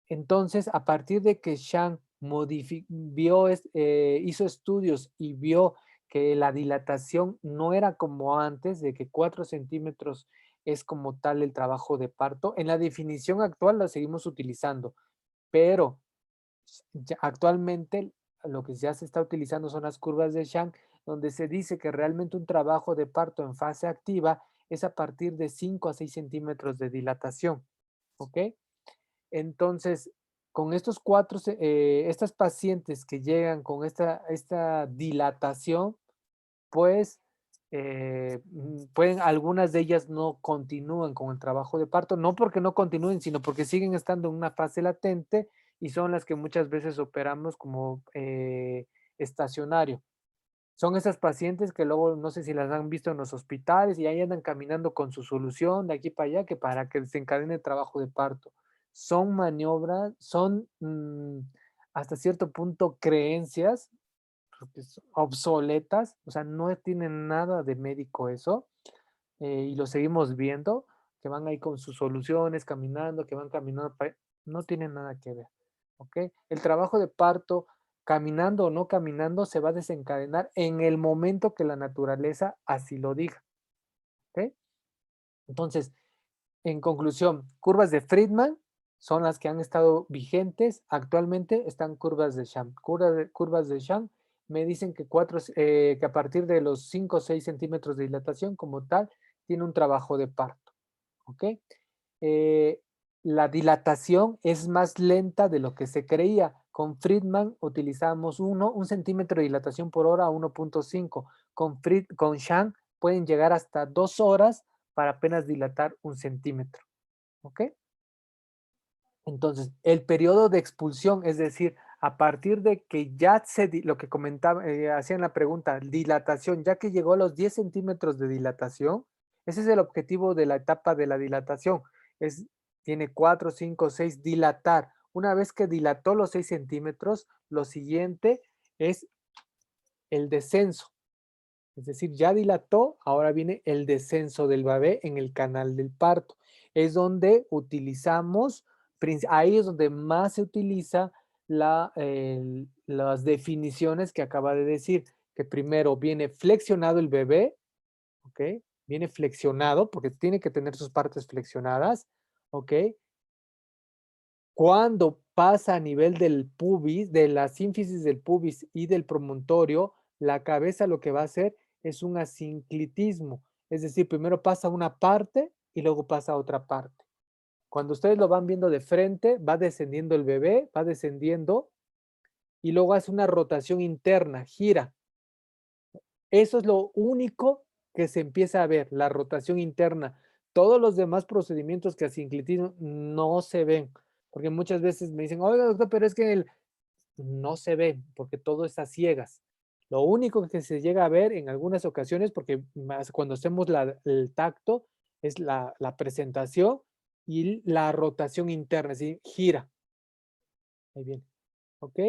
Speaker 2: Entonces, a partir de que Shang hizo estudios y vio que la dilatación no era como antes, de que 4 centímetros es como tal el trabajo de parto, en la definición actual la seguimos utilizando, pero actualmente lo que ya se está utilizando son las curvas de Shang, donde se dice que realmente un trabajo de parto en fase activa es a partir de 5 a 6 centímetros de dilatación, ¿ok? Entonces, con estas pacientes que llegan con esta dilatación, pues algunas de ellas no continúan con el trabajo de parto, no porque no continúen, sino porque siguen estando en una fase latente y son las que muchas veces operamos como estacionario. Son esas pacientes que luego no sé si las han visto en los hospitales y ahí andan caminando con su solución de aquí para allá que para que desencadene el trabajo de parto. Son maniobras, son hasta cierto punto creencias obsoletas, o sea, no tienen nada de médico eso, y lo seguimos viendo, que van ahí con sus soluciones, caminando, que van caminando, no tienen nada que ver, ¿ok? El trabajo de parto, caminando o no caminando, se va a desencadenar en el momento que la naturaleza así lo diga, ¿ok? Entonces, en conclusión, curvas de Friedman son las que han estado vigentes. Actualmente están curvas de Sham. Curvas de Sham me dicen que a partir de los 5 o 6 centímetros de dilatación como tal, tiene un trabajo de parto. ¿Ok? Eh, la dilatación es más lenta de lo que se creía. Con Friedman utilizamos 1 centímetro de dilatación por hora a 1.5. Con Sham pueden llegar hasta 2 horas para apenas dilatar 1 centímetro. ¿Ok? Entonces, el periodo de expulsión, es decir, a partir de que ya lo que comentaba, hacían la pregunta, dilatación, ya que llegó a los 10 centímetros de dilatación, ese es el objetivo de la etapa de la dilatación. Tiene 4, 5, 6, dilatar. Una vez que dilató los 6 centímetros, lo siguiente es el descenso. Es decir, ya dilató, ahora viene el descenso del bebé en el canal del parto. Es donde utilizamos, ahí es donde más se utiliza las definiciones que acaba de decir, que primero viene flexionado el bebé, ¿ok? Viene flexionado porque tiene que tener sus partes flexionadas, ¿ok? Cuando pasa a nivel del pubis, de la sínfisis del pubis y del promontorio, la cabeza lo que va a hacer es un asinclitismo. Es decir, primero pasa una parte y luego pasa a otra parte. Cuando ustedes lo van viendo de frente, va descendiendo el bebé, va descendiendo y luego hace una rotación interna, gira. Eso es lo único que se empieza a ver la rotación interna. Todos los demás procedimientos que a sinclitismo no se ven, porque muchas veces me dicen, oiga, doctor, pero es que no se ve, porque todo es a ciegas. Lo único que se llega a ver en algunas ocasiones, porque más cuando hacemos el tacto, es la presentación y la rotación interna, es decir, gira. Ahí viene, ¿ok?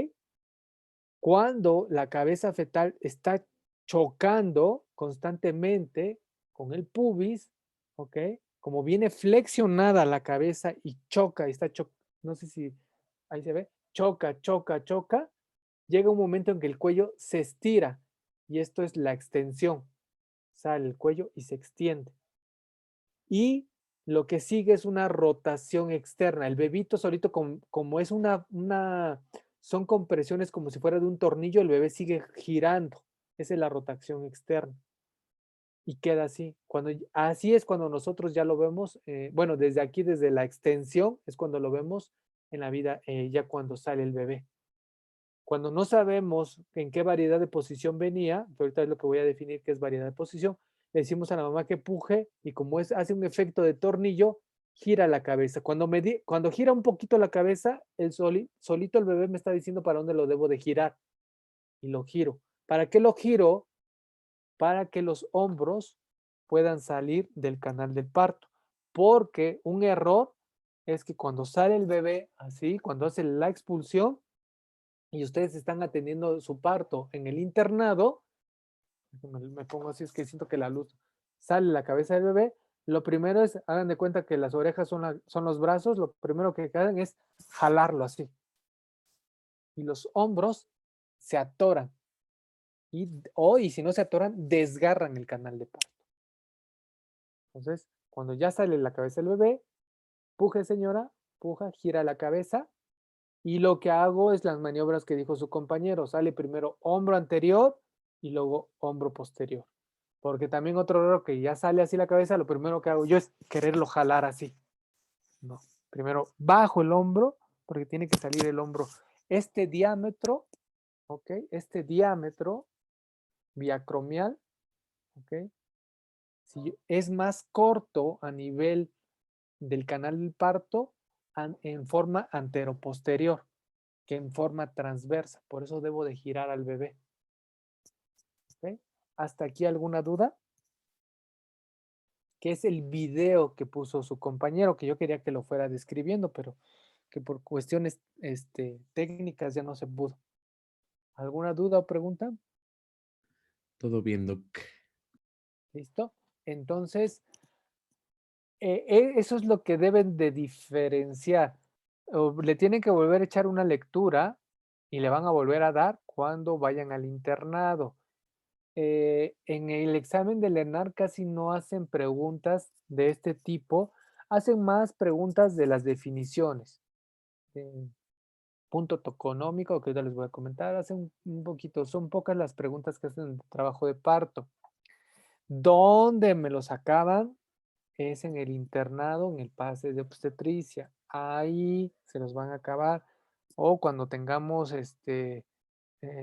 Speaker 2: Cuando la cabeza fetal está chocando constantemente con el pubis, ¿ok? Como viene flexionada la cabeza y choca, y está no sé si ahí se ve, choca, choca, choca, llega un momento en que el cuello se estira y esto es la extensión. Sale el cuello y se extiende. Y lo que sigue es una rotación externa. El bebito solito, como es son compresiones como si fuera de un tornillo, el bebé sigue girando. Esa es la rotación externa. Y queda así. Así es cuando nosotros ya lo vemos, bueno, desde aquí, desde la extensión, es cuando lo vemos en la vida, ya cuando sale el bebé. Cuando no sabemos en qué variedad de posición venía, ahorita es lo que voy a definir qué es variedad de posición, le decimos a la mamá que puje y como hace un efecto de tornillo, gira la cabeza. Cuando gira un poquito la cabeza, solito el bebé me está diciendo para dónde lo debo de girar y lo giro. ¿Para qué lo giro? Para que los hombros puedan salir del canal del parto. Porque un error es que cuando sale el bebé así, cuando hace la expulsión, y ustedes están atendiendo su parto en el internado, me pongo así, es que siento que la luz sale la cabeza del bebé, lo primero es, hagan de cuenta que las orejas son los brazos, lo primero que hagan es jalarlo así. Y los hombros se atoran. Y si no se atoran, desgarran el canal de parto. Entonces, cuando ya sale la cabeza del bebé, puje señora, puja, gira la cabeza. Y lo que hago es las maniobras que dijo su compañero. Sale primero hombro anterior y luego hombro posterior. Porque también otro error que ya sale así la cabeza, lo primero que hago yo es quererlo jalar así. No. Primero bajo el hombro, porque tiene que salir el hombro. Este diámetro, ¿ok? Este diámetro biacromial, ¿ok? Si es más corto a nivel del canal del parto en forma anteroposterior que en forma transversa. Por eso debo de girar al bebé. ¿Okay? ¿Hasta aquí alguna duda? Que es el video que puso su compañero, que yo quería que lo fuera describiendo, pero que por cuestiones técnicas ya no se pudo. ¿Alguna duda o pregunta?
Speaker 6: Todo bien, Doc.
Speaker 2: ¿Listo? Entonces, eso es lo que deben de diferenciar. Le tienen que volver a echar una lectura y le van a volver a dar cuando vayan al internado. En el examen del ENAR casi no hacen preguntas de este tipo, hacen más preguntas de las definiciones. Punto toconómico, que ahorita les voy a comentar, hacen un poquito, son pocas las preguntas que hacen de trabajo de parto. ¿Dónde me lo sacaban? Es en el internado, en el pase de obstetricia. Ahí se los van a acabar. O cuando tengamos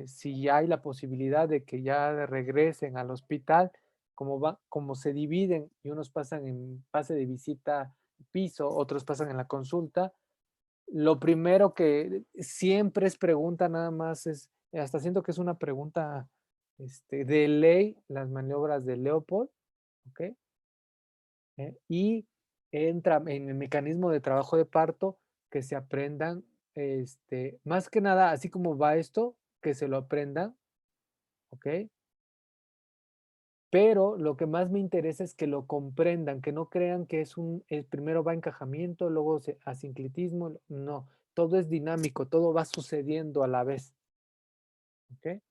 Speaker 2: si hay la posibilidad de que ya regresen al hospital, como se dividen y unos pasan en pase de visita piso, otros pasan en la consulta, lo primero que siempre es pregunta nada más hasta siento que es una pregunta de ley, las maniobras de Leopold, ¿ok? Y entra en el mecanismo de trabajo de parto que se aprendan, más que nada, así como va esto, que se lo aprendan, ¿ok? Pero lo que más me interesa es que lo comprendan, que no crean que primero va encajamiento, luego asinclitismo, no, todo es dinámico, todo va sucediendo a la vez, ¿ok?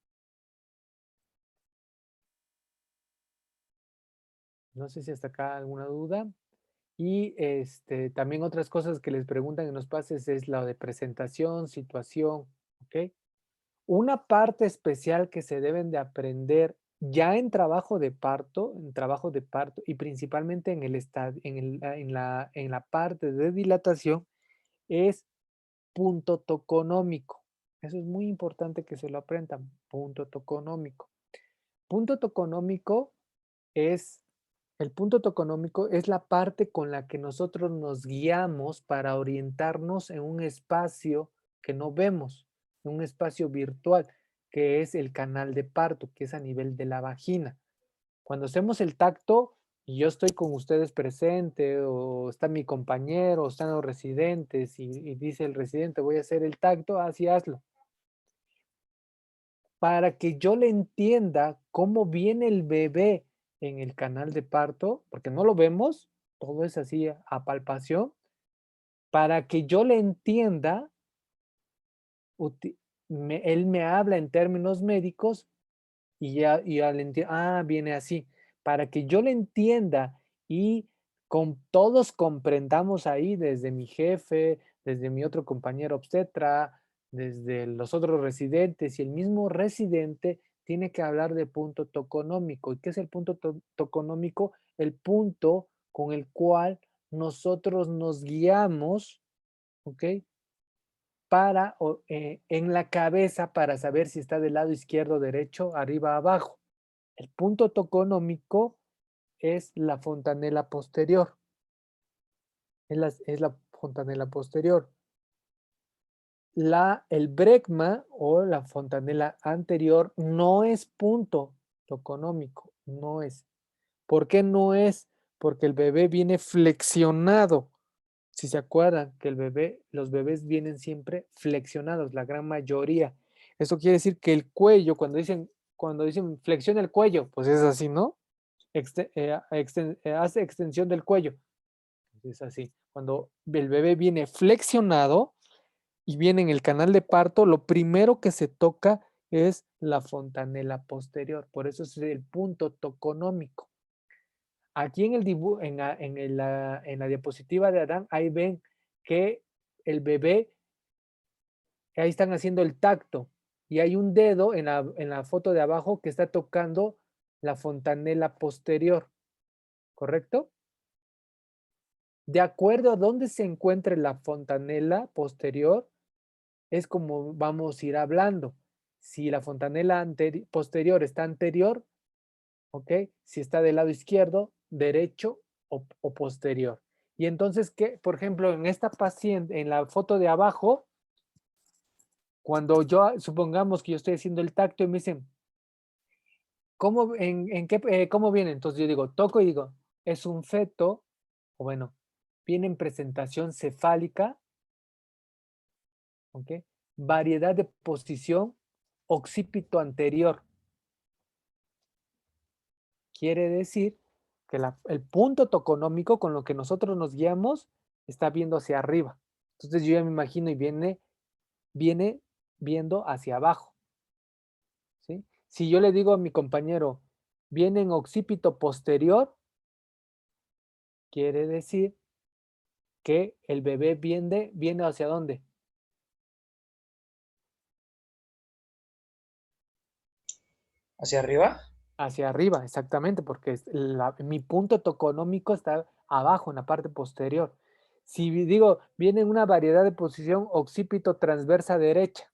Speaker 2: No sé si hasta acá alguna duda. Y también otras cosas que les preguntan en los pases es la de presentación, situación, ¿ok? Una parte especial que se deben de aprender ya en trabajo de parto y principalmente en la parte de dilatación es punto toconómico. Eso es muy importante que se lo aprendan, punto toconómico. Punto toconómico es, el punto toconómico es la parte con la que nosotros nos guiamos para orientarnos en un espacio que no vemos, en un espacio virtual, que es el canal de parto, que es a nivel de la vagina. Cuando hacemos el tacto y yo estoy con ustedes presente, o está mi compañero, o están los residentes, y dice el residente, voy a hacer el tacto, así hazlo. Para que yo le entienda cómo viene el bebé en el canal de parto, porque no lo vemos, todo es así a palpación, para que yo le entienda, él me habla en términos médicos y ya le entiendo, viene así. Para que yo le entienda y todos comprendamos ahí, desde mi jefe, desde mi otro compañero obstetra, desde los otros residentes, y el mismo residente tiene que hablar de punto toconómico. ¿Y qué es el punto toconómico? El punto con el cual nosotros nos guiamos, ¿ok? En la cabeza para saber si está del lado izquierdo, derecho, arriba, abajo. El punto toconómico es la fontanela posterior. Es la fontanela posterior. El brecma o la fontanela anterior no es punto toconómico, no es. ¿Por qué no es? Porque el bebé viene flexionado. Si se acuerdan que los bebés vienen siempre flexionados, la gran mayoría. Eso quiere decir que el cuello, cuando dicen flexiona el cuello, pues es así, ¿no? Hace extensión del cuello. Es así. Cuando el bebé viene flexionado y viene en el canal de parto, lo primero que se toca es la fontanela posterior. Por eso es el punto toconómico. Aquí en el dibujo, en la diapositiva de Adán, ahí ven que el bebé, ahí están haciendo el tacto, y hay un dedo en la foto de abajo que está tocando la fontanela posterior, ¿correcto? De acuerdo a dónde se encuentre la fontanela posterior, es como vamos a ir hablando. Si la fontanela posterior está anterior, ¿ok? Si está del lado izquierdo, derecho o posterior. Y entonces, ¿qué? Por ejemplo, en esta paciente, en la foto de abajo, cuando supongamos que yo estoy haciendo el tacto y me dicen, ¿cómo viene? Entonces yo digo, toco y digo, es un feto, o bueno, viene en presentación cefálica, ¿ok? Variedad de posición, occipito anterior. Quiere decir que el punto toconómico con lo que nosotros nos guiamos está viendo hacia arriba. Entonces yo ya me imagino y viene viendo hacia abajo. ¿Sí? Si yo le digo a mi compañero, viene en occipito posterior, quiere decir que el bebé viene hacia dónde.
Speaker 1: ¿Hacia arriba?
Speaker 2: Hacia arriba, exactamente, porque mi punto toconómico está abajo, en la parte posterior. Si digo, viene en una variedad de posición occipito transversa derecha.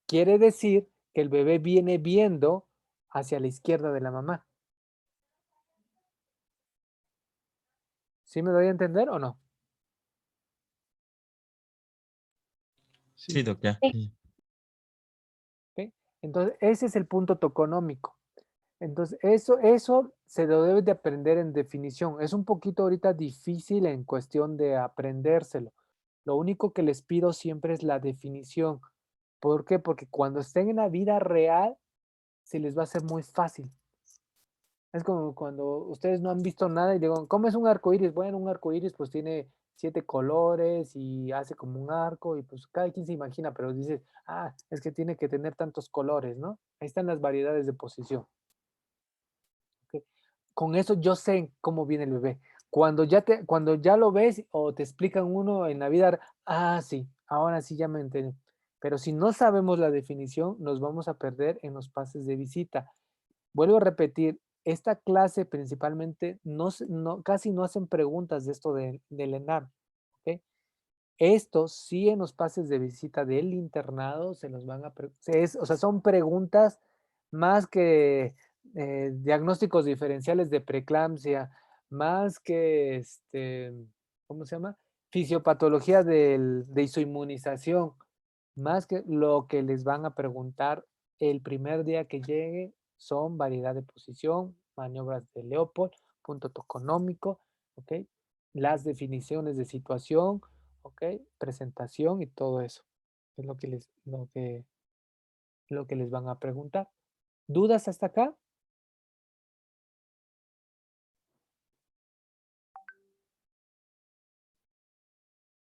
Speaker 2: Quiere decir que el bebé viene viendo hacia la izquierda de la mamá. ¿Sí me doy a entender o no?
Speaker 4: Sí,
Speaker 6: Sí, doctor.
Speaker 2: ¿Ok? Entonces, ese es el punto toconómico. Entonces, eso se lo debe de aprender en definición. Es un poquito ahorita difícil en cuestión de aprendérselo. Lo único que les pido siempre es la definición. ¿Por qué? Porque cuando estén en la vida real, se les va a hacer muy fácil. Es como cuando ustedes no han visto nada y digo, ¿cómo es un arco iris? Bueno, un arco iris pues tiene 7 colores y hace como un arco y pues cada quien se imagina, pero dices, es que tiene que tener tantos colores, ¿no? Ahí están las variedades de posición. ¿Ok? Con eso yo sé cómo viene el bebé. Cuando ya lo ves o te explican uno en la vida, sí, ahora sí ya me entendí. Pero si no sabemos la definición, nos vamos a perder en los pases de visita. Vuelvo a repetir, esta clase principalmente casi no hacen preguntas de esto del ENAR, ¿ok? Esto sí en los pases de visita del internado se los van a... o sea, son preguntas más que diagnósticos diferenciales de preeclampsia, más que, ¿cómo se llama? Fisiopatología de isoinmunización, más que lo que les van a preguntar el primer día que llegue son variedad de posición, maniobras de Leopold, punto toconómico, ¿ok? Las definiciones de situación, ¿ok? Presentación y todo eso. Es lo que les van a preguntar. ¿Dudas hasta acá?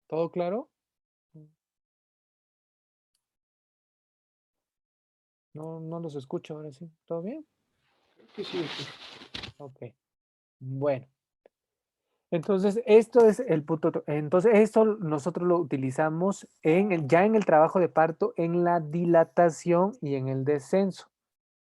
Speaker 2: ¿Todo claro? No, no los escucho ahora sí. ¿Todo bien?
Speaker 4: Que sí, doctor.
Speaker 2: Ok. Bueno. Entonces, esto es el punto. Entonces, esto nosotros lo utilizamos ya en el trabajo de parto, en la dilatación y en el descenso.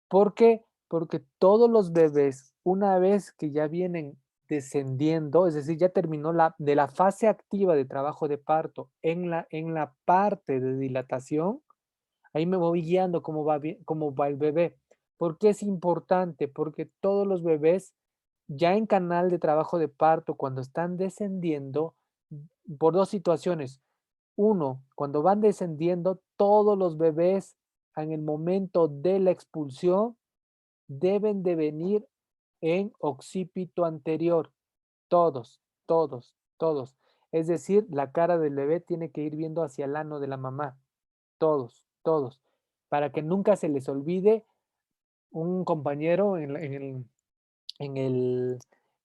Speaker 2: ¿Por qué? Porque todos los bebés, una vez que ya vienen descendiendo, es decir, ya terminó de la fase activa de trabajo de parto en la parte de dilatación, ahí me voy guiando cómo va el bebé. ¿Por qué es importante? Porque todos los bebés ya en canal de trabajo de parto, cuando están descendiendo, por dos situaciones. Uno, cuando van descendiendo, todos los bebés en el momento de la expulsión deben de venir en occipito anterior. Todos, todos, todos. Es decir, la cara del bebé tiene que ir viendo hacia el ano de la mamá. Todos, todos. Para que nunca se les olvide, un compañero en el-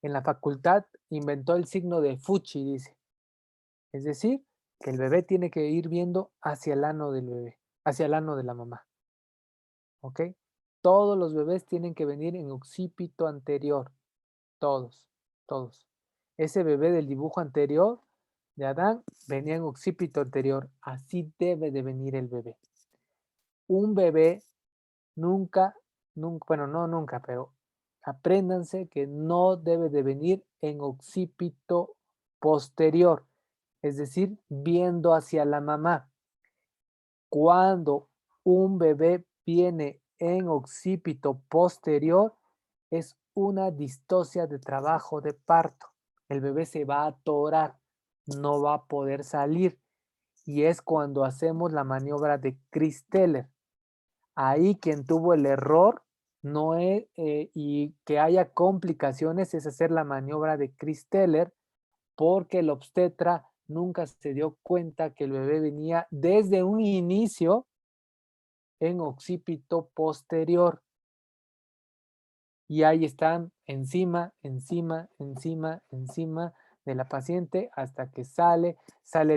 Speaker 2: en la facultad inventó el signo de Fuchi, dice. Es decir, que el bebé tiene que ir viendo hacia el ano del bebé, hacia el ano de la mamá. ¿Ok? Todos los bebés tienen que venir en occipito anterior. Todos, todos. Ese bebé del dibujo anterior de Adán venía en occipito anterior. Así debe de venir el bebé. Un bebé nunca, nunca, bueno, no nunca, pero apréndanse que no debe de venir en occipito posterior, es decir, viendo hacia la mamá. Cuando un bebé viene en occipito posterior, es una distosia de trabajo de parto. El bebé se va a atorar, no va a poder salir. Y es cuando hacemos la maniobra de Christeller. Ahí quien tuvo el error no es, y que haya complicaciones es hacer la maniobra de Christeller porque el obstetra nunca se dio cuenta que el bebé venía desde un inicio en occipito posterior. Y ahí están encima, encima, encima, encima de la paciente hasta que sale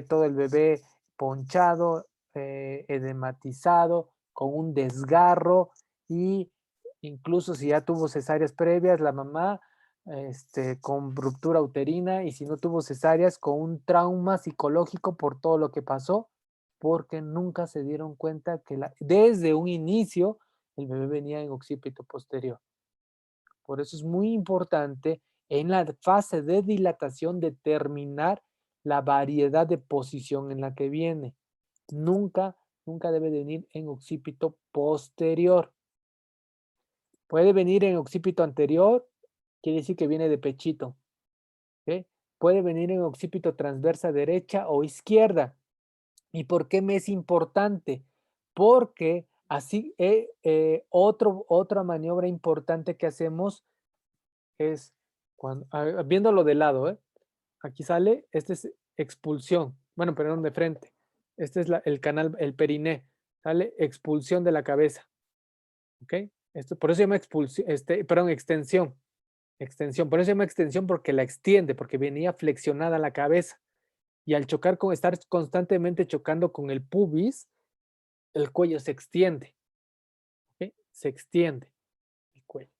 Speaker 2: todo el bebé ponchado, edematizado, con un desgarro y incluso si ya tuvo cesáreas previas, la mamá con ruptura uterina y si no tuvo cesáreas, con un trauma psicológico por todo lo que pasó, porque nunca se dieron cuenta que desde un inicio el bebé venía en occipito posterior. Por eso es muy importante en la fase de dilatación determinar la variedad de posición en la que viene. Nunca, nunca debe venir en occipito posterior. Puede venir en occipito anterior, quiere decir que viene de pechito. ¿Ok? Puede venir en occipito transversa derecha o izquierda. ¿Y por qué me es importante? Porque así, otra maniobra importante que hacemos es, viéndolo de lado, aquí sale, este es expulsión, bueno, perdón, de frente. Este es el canal, el periné, sale expulsión de la cabeza, ¿ok? Por eso se llama expulsión, perdón, extensión, por eso se llama extensión porque la extiende, porque venía flexionada la cabeza. Y al estar constantemente chocando con el pubis, el cuello se extiende, ¿ok? Se extiende el cuello.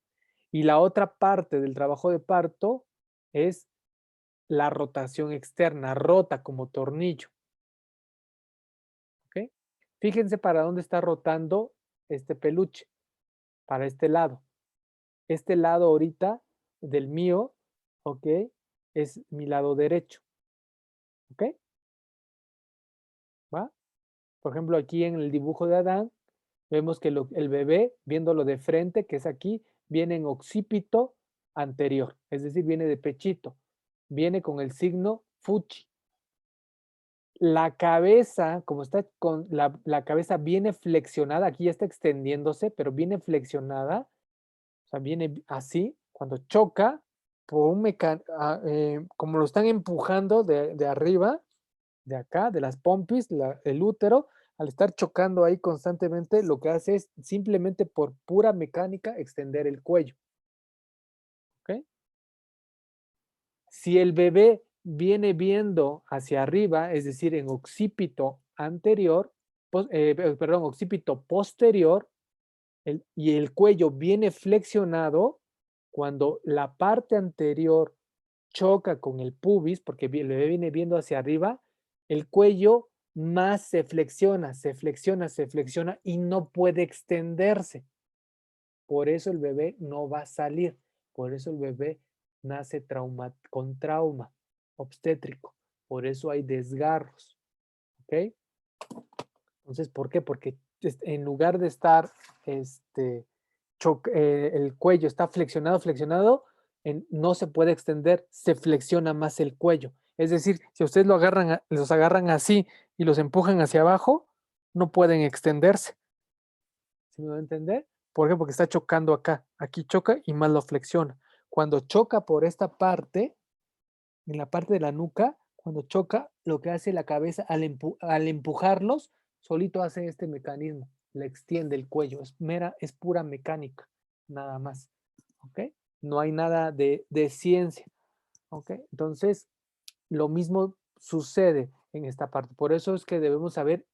Speaker 2: Y la otra parte del trabajo de parto es la rotación externa, rota como tornillo. ¿Ok? Fíjense para dónde está rotando este peluche, para este lado. Este lado ahorita del mío, ¿ok? Es mi lado derecho. ¿Ok? Por ejemplo, aquí en el dibujo de Adán, vemos que el bebé, viéndolo de frente, que es aquí, viene en occipito anterior, es decir, viene de pechito, viene con el signo fuchi. La cabeza, como está con la cabeza viene flexionada, aquí ya está extendiéndose, pero viene flexionada, o sea, viene así, cuando choca, por un como lo están empujando de arriba, de acá, de las pompis, el útero, al estar chocando ahí constantemente, lo que hace es simplemente por pura mecánica extender el cuello. ¿Ok? Si el bebé viene viendo hacia arriba, es decir, en occipito anterior, perdón, occipito posterior, y el cuello viene flexionado, cuando la parte anterior choca con el pubis, porque el bebé viene viendo hacia arriba, el cuello más se flexiona, se flexiona, se flexiona y no puede extenderse. Por eso el bebé no va a salir. Por eso el bebé nace con trauma obstétrico. Por eso hay desgarros. ¿Ok? Entonces, ¿por qué? Porque en lugar de estar el cuello está flexionado, no se puede extender, se flexiona más el cuello. Es decir, si ustedes los agarran así y los empujan hacia abajo, no pueden extenderse. ¿Sí me va a entender? ¿Por qué? Porque está chocando acá. Aquí choca y más lo flexiona. Cuando choca por esta parte, en la parte de la nuca, cuando choca, lo que hace la cabeza al empujarlos, solito hace este mecanismo, le extiende el cuello, es pura mecánica, nada más, ¿ok? No hay nada de ciencia, ¿ok? Entonces, lo mismo sucede en esta parte, por eso es que debemos saber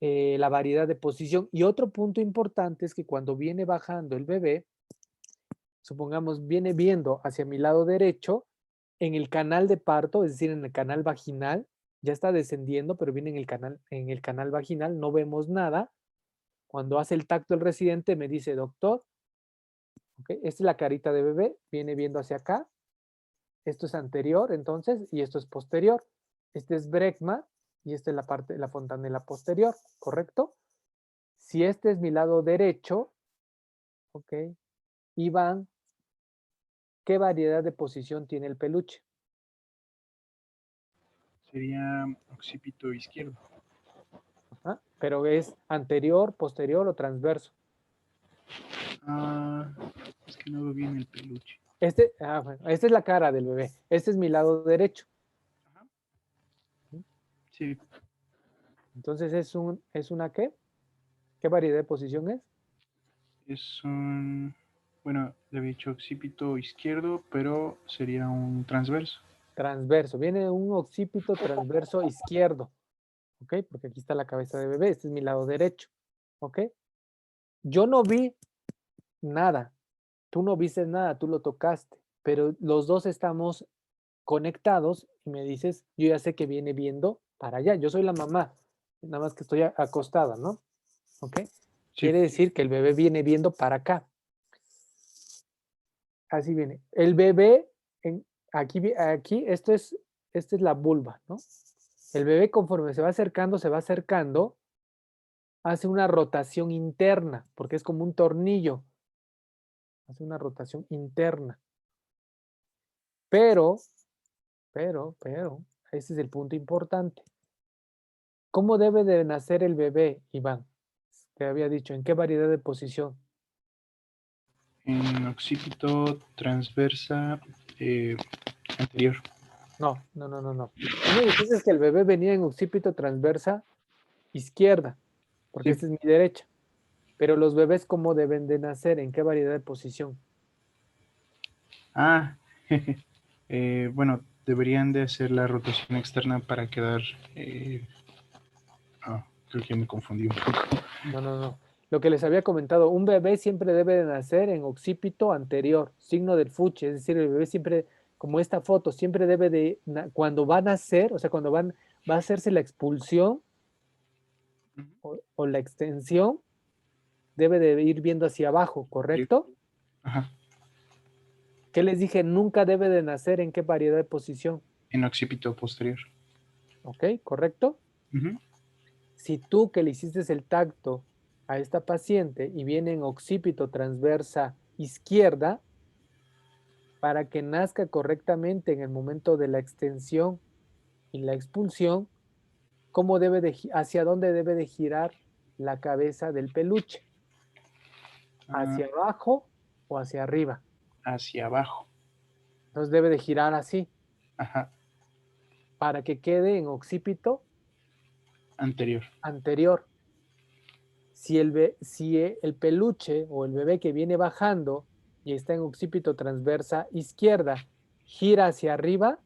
Speaker 2: la variedad de posición. Y otro punto importante es que cuando viene bajando el bebé, supongamos viene viendo hacia mi lado derecho, en el canal de parto, es decir, en el canal vaginal, ya está descendiendo, pero viene en el canal vaginal, no vemos nada. Cuando hace el tacto el residente me dice, doctor, okay, esta es la carita de bebé, viene viendo hacia acá, esto es anterior entonces, y esto es posterior. Este es brecma, y esta es la parte de la fontanela posterior, ¿correcto? Si este es mi lado derecho, ok, Iván, ¿qué variedad de posición tiene el peluche?
Speaker 4: Sería occipito izquierdo.
Speaker 2: Ajá, pero es anterior, posterior o transverso.
Speaker 4: Ah, es que no veo bien el peluche.
Speaker 2: Bueno, esta es la cara del bebé. Este es mi lado derecho.
Speaker 4: Ajá. Sí,
Speaker 2: Entonces, ¿es una qué? ¿Qué variedad de posición es?
Speaker 4: es un, bueno, le había dicho occipito izquierdo, pero sería un transverso.
Speaker 2: Transverso. Viene un occipito transverso izquierdo. ¿Ok? Porque aquí está la cabeza de bebé. Este es mi lado derecho. ¿Ok? Yo no vi nada. Tú no viste nada, tú lo tocaste. Pero los dos estamos conectados y me dices, yo ya sé que viene viendo para allá. Yo soy la mamá. Nada más que estoy acostada, ¿no? ¿Ok?
Speaker 4: Sí.
Speaker 2: Quiere decir que el bebé viene viendo para acá. Así viene. El bebé, aquí, esta es la vulva, ¿no? El bebé conforme se va acercando, hace una rotación interna, porque es como un tornillo. Hace una rotación interna. Pero, ese es el punto importante. ¿Cómo debe de nacer el bebé, Iván? Te había dicho, ¿en qué variedad de posición?
Speaker 4: En occipito transversa anterior.
Speaker 2: No. Tú me dijiste que el bebé venía en occipito transversa izquierda, porque
Speaker 4: Sí.
Speaker 2: esta es mi derecha. Pero los bebés, ¿cómo deben de nacer? ¿En qué variedad de posición?
Speaker 4: Ah, bueno, deberían de hacer la rotación externa para quedar... creo que me confundí un poco.
Speaker 2: No. Lo que les había comentado, un bebé siempre debe de nacer en occipito anterior, signo del Fuchi, es decir, el bebé siempre, como esta foto, siempre debe de, cuando va a nacer, o sea, cuando va a hacerse la expulsión o la extensión, debe de ir viendo hacia abajo, ¿correcto?
Speaker 4: Ajá.
Speaker 2: ¿Qué les dije? Nunca debe de nacer en qué variedad de posición.
Speaker 4: En occipito posterior.
Speaker 2: ¿Ok? ¿Correcto?
Speaker 4: Ujú.
Speaker 2: si tú que le hiciste el tacto a esta paciente y viene en occipito transversa izquierda, para que nazca correctamente en el momento de la extensión y la expulsión, hacia dónde debe de girar la cabeza del peluche, hacia abajo o hacia arriba.
Speaker 4: Hacia abajo.
Speaker 2: Entonces debe de girar así,
Speaker 4: Ajá.
Speaker 2: para que quede en occipito
Speaker 4: Anterior.
Speaker 2: anterior. Si el peluche o el bebé que viene bajando y está en occipito transversa izquierda gira hacia arriba,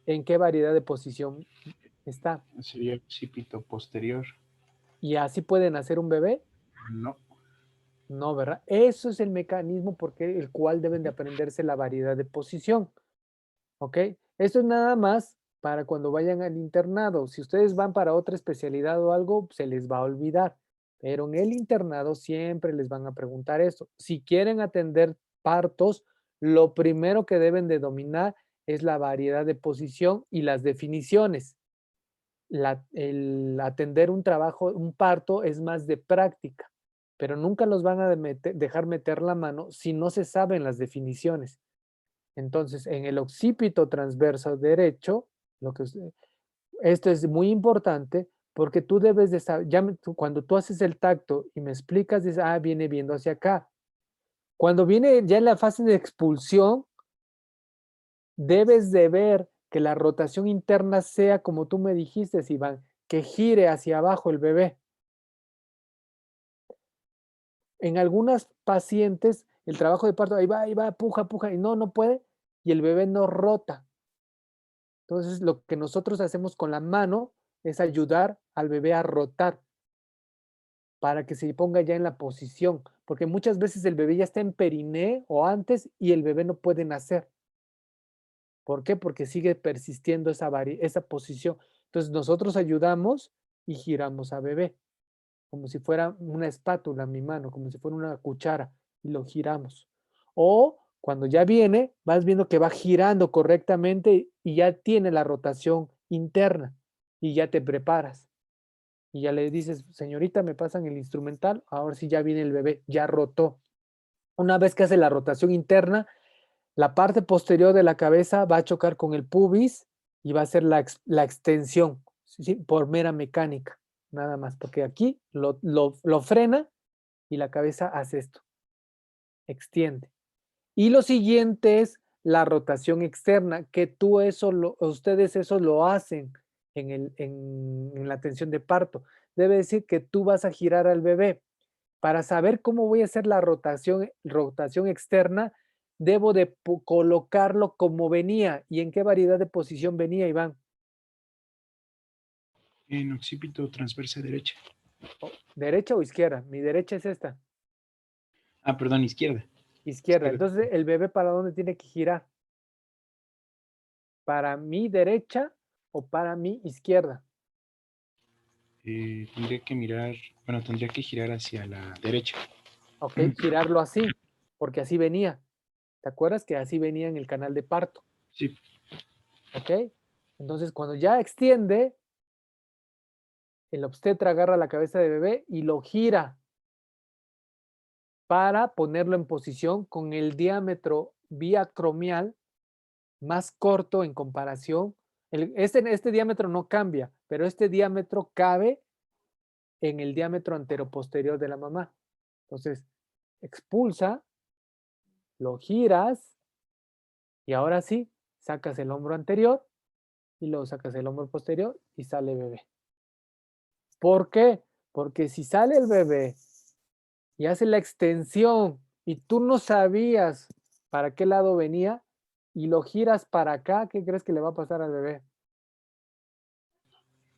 Speaker 2: ¿en qué variedad de posición está?
Speaker 4: Sería occipito posterior.
Speaker 2: ¿Y así pueden hacer un bebé?
Speaker 4: No.
Speaker 2: No, ¿verdad? Eso es el mecanismo por el cual deben de aprenderse la variedad de posición. ¿Ok? Esto es nada más para cuando vayan al internado. Si ustedes van para otra especialidad o algo, se les va a olvidar. Pero en el internado siempre les van a preguntar esto. Si quieren atender partos, lo primero que deben de dominar es la variedad de posición y las definiciones. El atender un trabajo, un parto, es más de práctica, pero nunca los van a dejar meter la mano si no se saben las definiciones. Entonces, en el occipito transverso derecho, esto es muy importante porque tú debes de saber, cuando tú haces el tacto y me explicas, dices, viene viendo hacia acá. Cuando viene ya en la fase de expulsión, debes de ver que la rotación interna sea como tú me dijiste, Iván, que gire hacia abajo el bebé. En algunas pacientes, el trabajo de parto, ahí va, puja, y no puede, y el bebé no rota. Entonces, lo que nosotros hacemos con la mano es ayudar al bebé a rotar para que se ponga ya en la posición, porque muchas veces el bebé ya está en periné o antes y el bebé no puede nacer. ¿Por qué? Porque sigue persistiendo esa posición. Entonces, nosotros ayudamos y giramos a bebé, como si fuera una espátula en mi mano, como si fuera una cuchara, y lo giramos. O cuando ya viene, vas viendo que va girando correctamente y ya tiene la rotación interna y ya te preparas. Y ya le dices, señorita, me pasan el instrumental, ahora sí ya viene el bebé, ya rotó. Una vez que hace la rotación interna, la parte posterior de la cabeza va a chocar con el pubis y va a ser la extensión, ¿sí? Por mera mecánica, nada más, porque aquí lo frena y la cabeza hace esto, extiende. Y lo siguiente es la rotación externa, que ustedes eso lo hacen en la atención de parto. Debe decir que tú vas a girar al bebé. Para saber cómo voy a hacer la rotación externa, debo de colocarlo como venía. ¿Y en qué variedad de posición venía, Iván?
Speaker 4: En occipito transversa derecha.
Speaker 2: ¿Derecha o izquierda? Mi derecha es esta.
Speaker 4: Perdón, izquierda.
Speaker 2: Izquierda. Entonces, ¿el bebé para dónde tiene que girar? ¿Para mi derecha o para mi izquierda?
Speaker 4: Tendría que girar hacia la derecha.
Speaker 2: Ok, girarlo así, porque así venía. ¿Te acuerdas que así venía en el canal de parto?
Speaker 4: Sí.
Speaker 2: Ok, entonces cuando ya extiende, el obstetra agarra la cabeza de bebé y lo gira para ponerlo en posición con el diámetro biacromial más corto en comparación. Este diámetro no cambia, pero este diámetro cabe en el diámetro anteroposterior de la mamá. Entonces, expulsa, lo giras y ahora sí, sacas el hombro anterior y luego sacas el hombro posterior y sale bebé. ¿Por qué? Porque si sale el bebé y hace la extensión y tú no sabías para qué lado venía y lo giras para acá, ¿qué crees que le va a pasar al bebé?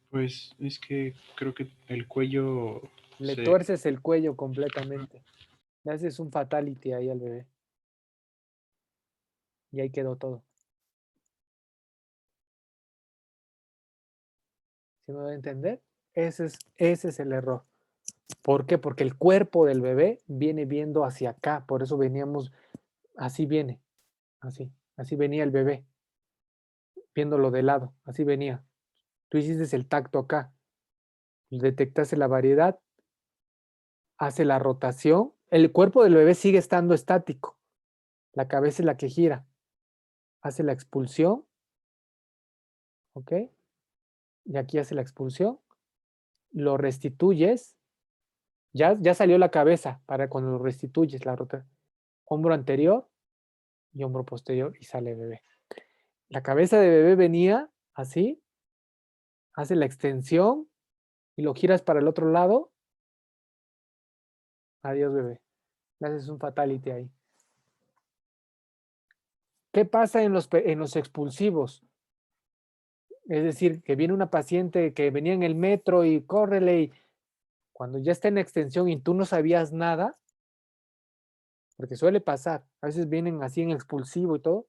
Speaker 4: Pues es que creo que el cuello
Speaker 2: Le tuerces el cuello completamente. Le haces un fatality ahí al bebé. Y ahí quedó todo. ¿Sí me voy a entender? Ese es el error. ¿Por qué? Porque el cuerpo del bebé viene viendo hacia acá. Por eso veníamos, así viene. Así venía el bebé. Viéndolo de lado. Así venía.
Speaker 7: Tú hiciste el tacto acá, detectaste la variedad, hace la rotación, el cuerpo del bebé sigue estando estático, la cabeza es la que gira, hace la expulsión, ¿ok? Y aquí hace la expulsión, lo restituyes, ya salió la cabeza para cuando lo restituyes, la rotación, hombro anterior y hombro posterior y sale bebé. La cabeza de bebé venía así, hace la extensión y lo giras para el otro lado. Adiós, bebé. Le haces un fatality ahí. ¿Qué pasa en los expulsivos? Es decir, que viene una paciente que venía en el metro y córrele y cuando ya está en extensión y tú no sabías nada, porque suele pasar, a veces vienen así en expulsivo y todo,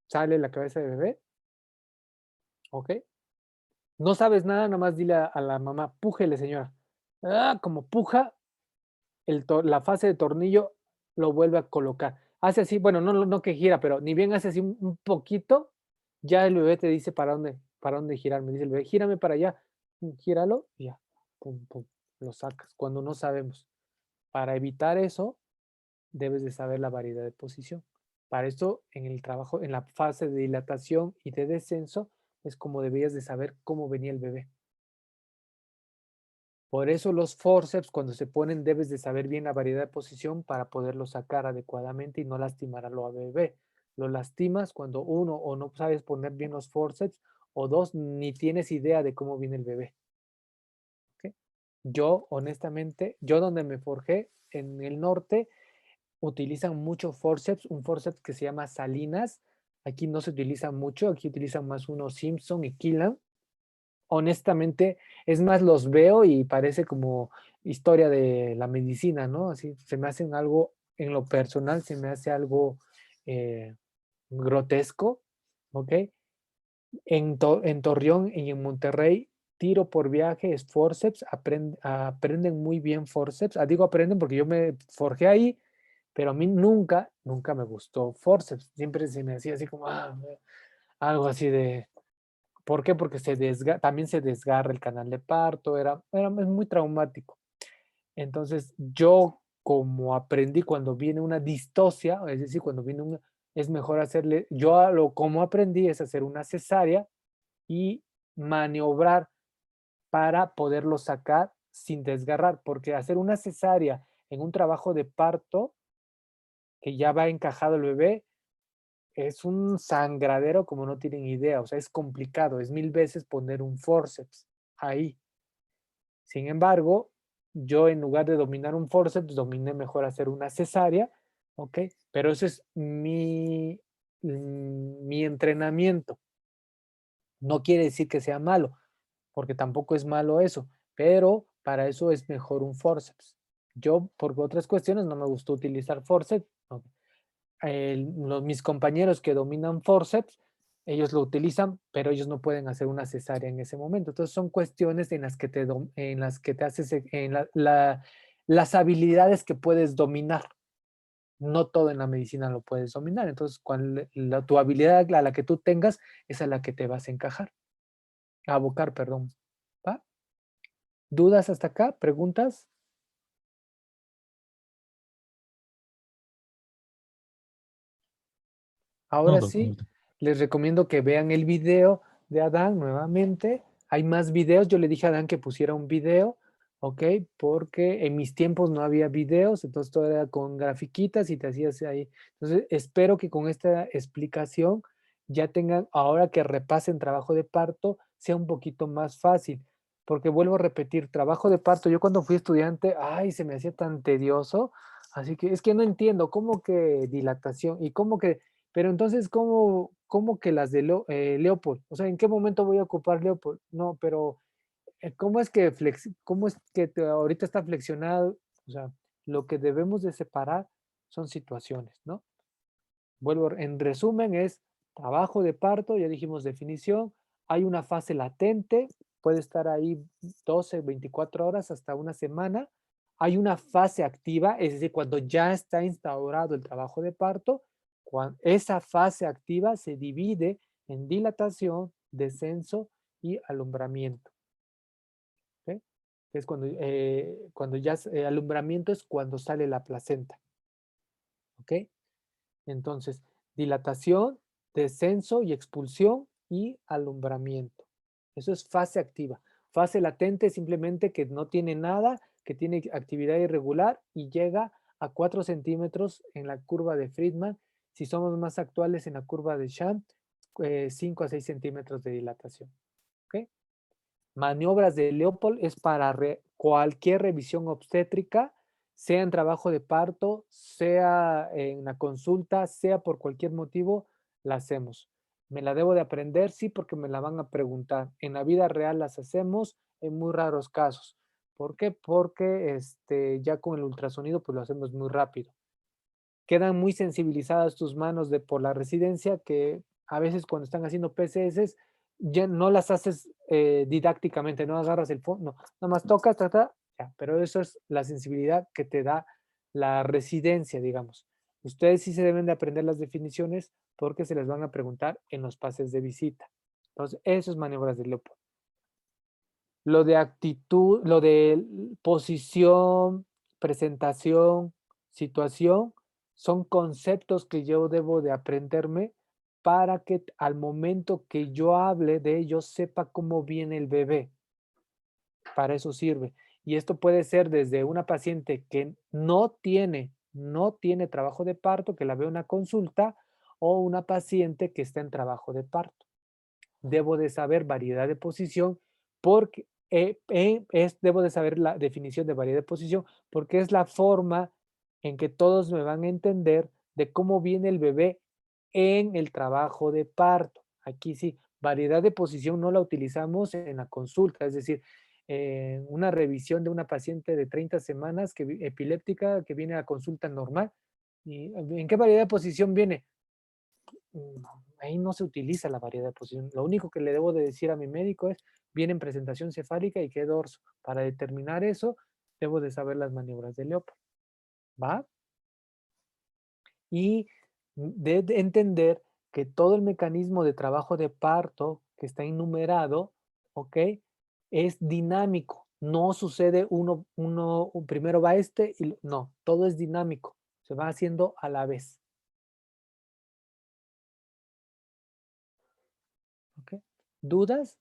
Speaker 7: sale la cabeza de bebé, ¿ok? No sabes nada, nada más dile a la mamá, pújele, señora. Ah, como puja, la fase de tornillo lo vuelve a colocar. Hace así, bueno, no que gira, pero ni bien hace así un poquito, ya el bebé te dice para dónde girar. Me dice el bebé, gírame para allá, gíralo y ya, pum, pum, lo sacas. Cuando no sabemos. Para evitar eso, debes de saber la variedad de posición. Para esto, en el trabajo, en la fase de dilatación y de descenso, es como debías de saber cómo venía el bebé. Por eso los forceps, cuando se ponen, debes de saber bien la variedad de posición para poderlo sacar adecuadamente y no lastimar a lo bebé. Lo lastimas cuando uno o no sabes poner bien los forceps o dos, ni tienes idea de cómo viene el bebé. ¿Okay? Yo, honestamente, yo donde me forjé, en el norte, utilizan mucho forceps, un forceps que se llama Salinas. Aquí no se utiliza mucho, aquí utilizan más uno Simpson y Killam. Honestamente, es más, los veo y parece como historia de la medicina, ¿no? Así se me hacen algo, en lo personal, se me hace algo grotesco, ¿ok? En Torreón y en Monterrey, tiro por viaje es forceps, aprenden muy bien forceps. Digo aprenden porque yo me forjé ahí, pero a mí nunca me gustó forceps. Siempre se me hacía así como algo así de, ¿por qué? Porque también se desgarra el canal de parto, es muy traumático. Entonces, yo como aprendí cuando viene una distocia, es decir, cuando viene es mejor hacerle, como aprendí es hacer una cesárea y maniobrar para poderlo sacar sin desgarrar, porque hacer una cesárea en un trabajo de parto, que ya va encajado el bebé, es un sangradero como no tienen idea, o sea, es complicado, es 1000 veces poner un forceps ahí. Sin embargo, yo en lugar de dominar un forceps, dominé mejor hacer una cesárea, ¿ok? Pero ese es mi entrenamiento. No quiere decir que sea malo, porque tampoco es malo eso, pero para eso es mejor un forceps. Yo, por otras cuestiones, no me gustó utilizar forceps, ¿no? Mis compañeros que dominan forceps, ellos lo utilizan, pero ellos no pueden hacer una cesárea en ese momento. Entonces son cuestiones en las que te haces, las habilidades que puedes dominar. No todo en la medicina lo puedes dominar. Entonces, tu habilidad, la que tú tengas, es a la que te vas a encajar. A abocar, perdón. ¿Va? ¿Dudas hasta acá? ¿Preguntas? Ahora sí, les recomiendo que vean el video de Adán nuevamente. Hay más videos. Yo le dije a Adán que pusiera un video, ¿ok? Porque en mis tiempos no había videos, entonces todo era con grafiquitas y te hacías ahí. Entonces, espero que con esta explicación ya tengan, ahora que repasen trabajo de parto, sea un poquito más fácil. Porque vuelvo a repetir, trabajo de parto, yo cuando fui estudiante, ay, se me hacía tan tedioso. Así que es que no entiendo cómo que dilatación y cómo que pero entonces, ¿cómo que las de Leopold? O sea, ¿en qué momento voy a ocupar Leopold? No, pero ¿cómo es que ahorita está flexionado? O sea, lo que debemos de separar son situaciones, ¿no? Vuelvo, en resumen, es trabajo de parto, ya dijimos definición, hay una fase latente, puede estar ahí 12, 24 horas hasta una semana, hay una fase activa, es decir, cuando ya está instaurado el trabajo de parto, esa fase activa se divide en dilatación, descenso y alumbramiento. ¿Ok? Es cuando ya alumbramiento es cuando sale la placenta. ¿Ok? Entonces, dilatación, descenso y expulsión y alumbramiento. Eso es fase activa. Fase latente es simplemente que no tiene nada, que tiene actividad irregular y llega a 4 centímetros en la curva de Friedman. Si somos más actuales en la curva de Sham, 5 a 6 centímetros de dilatación. ¿Ok? Maniobras de Leopold es para cualquier revisión obstétrica, sea en trabajo de parto, sea en la consulta, sea por cualquier motivo, la hacemos. ¿Me la debo de aprender? Sí, porque me la van a preguntar. En la vida real las hacemos en muy raros casos. ¿Por qué? Porque ya con el ultrasonido pues lo hacemos muy rápido. Quedan muy sensibilizadas tus manos por la residencia que a veces cuando están haciendo PCS ya no las haces didácticamente, no agarras el fondo, no, nada más tocas, ya, pero eso es la sensibilidad que te da la residencia, digamos. Ustedes sí se deben de aprender las definiciones porque se les van a preguntar en los pases de visita. Entonces, eso es maniobras de Leopold. Lo de actitud, lo de posición, presentación, situación, son conceptos que yo debo de aprenderme para que al momento que yo hable de ellos sepa cómo viene el bebé. Para eso sirve. Y esto puede ser desde una paciente que no tiene trabajo de parto, que la veo en una consulta, o una paciente que está en trabajo de parto. Debo de saber variedad de posición porque debo de saber la definición de variedad de posición porque es la forma en que todos me van a entender de cómo viene el bebé en el trabajo de parto. Aquí sí, variedad de posición no la utilizamos en la consulta, es decir, una revisión de una paciente de 30 semanas epiléptica que viene a consulta normal. ¿Y en qué variedad de posición viene? Ahí no se utiliza la variedad de posición. Lo único que le debo de decir a mi médico es, viene en presentación cefálica y qué dorso. Para determinar eso, debo de saber las maniobras de Leopold. ¿Va? Y de entender que todo el mecanismo de trabajo de parto que está enumerado, ¿ok? Es dinámico. No sucede primero va y no, todo es dinámico. Se va haciendo a la vez. ¿Ok? ¿Dudas?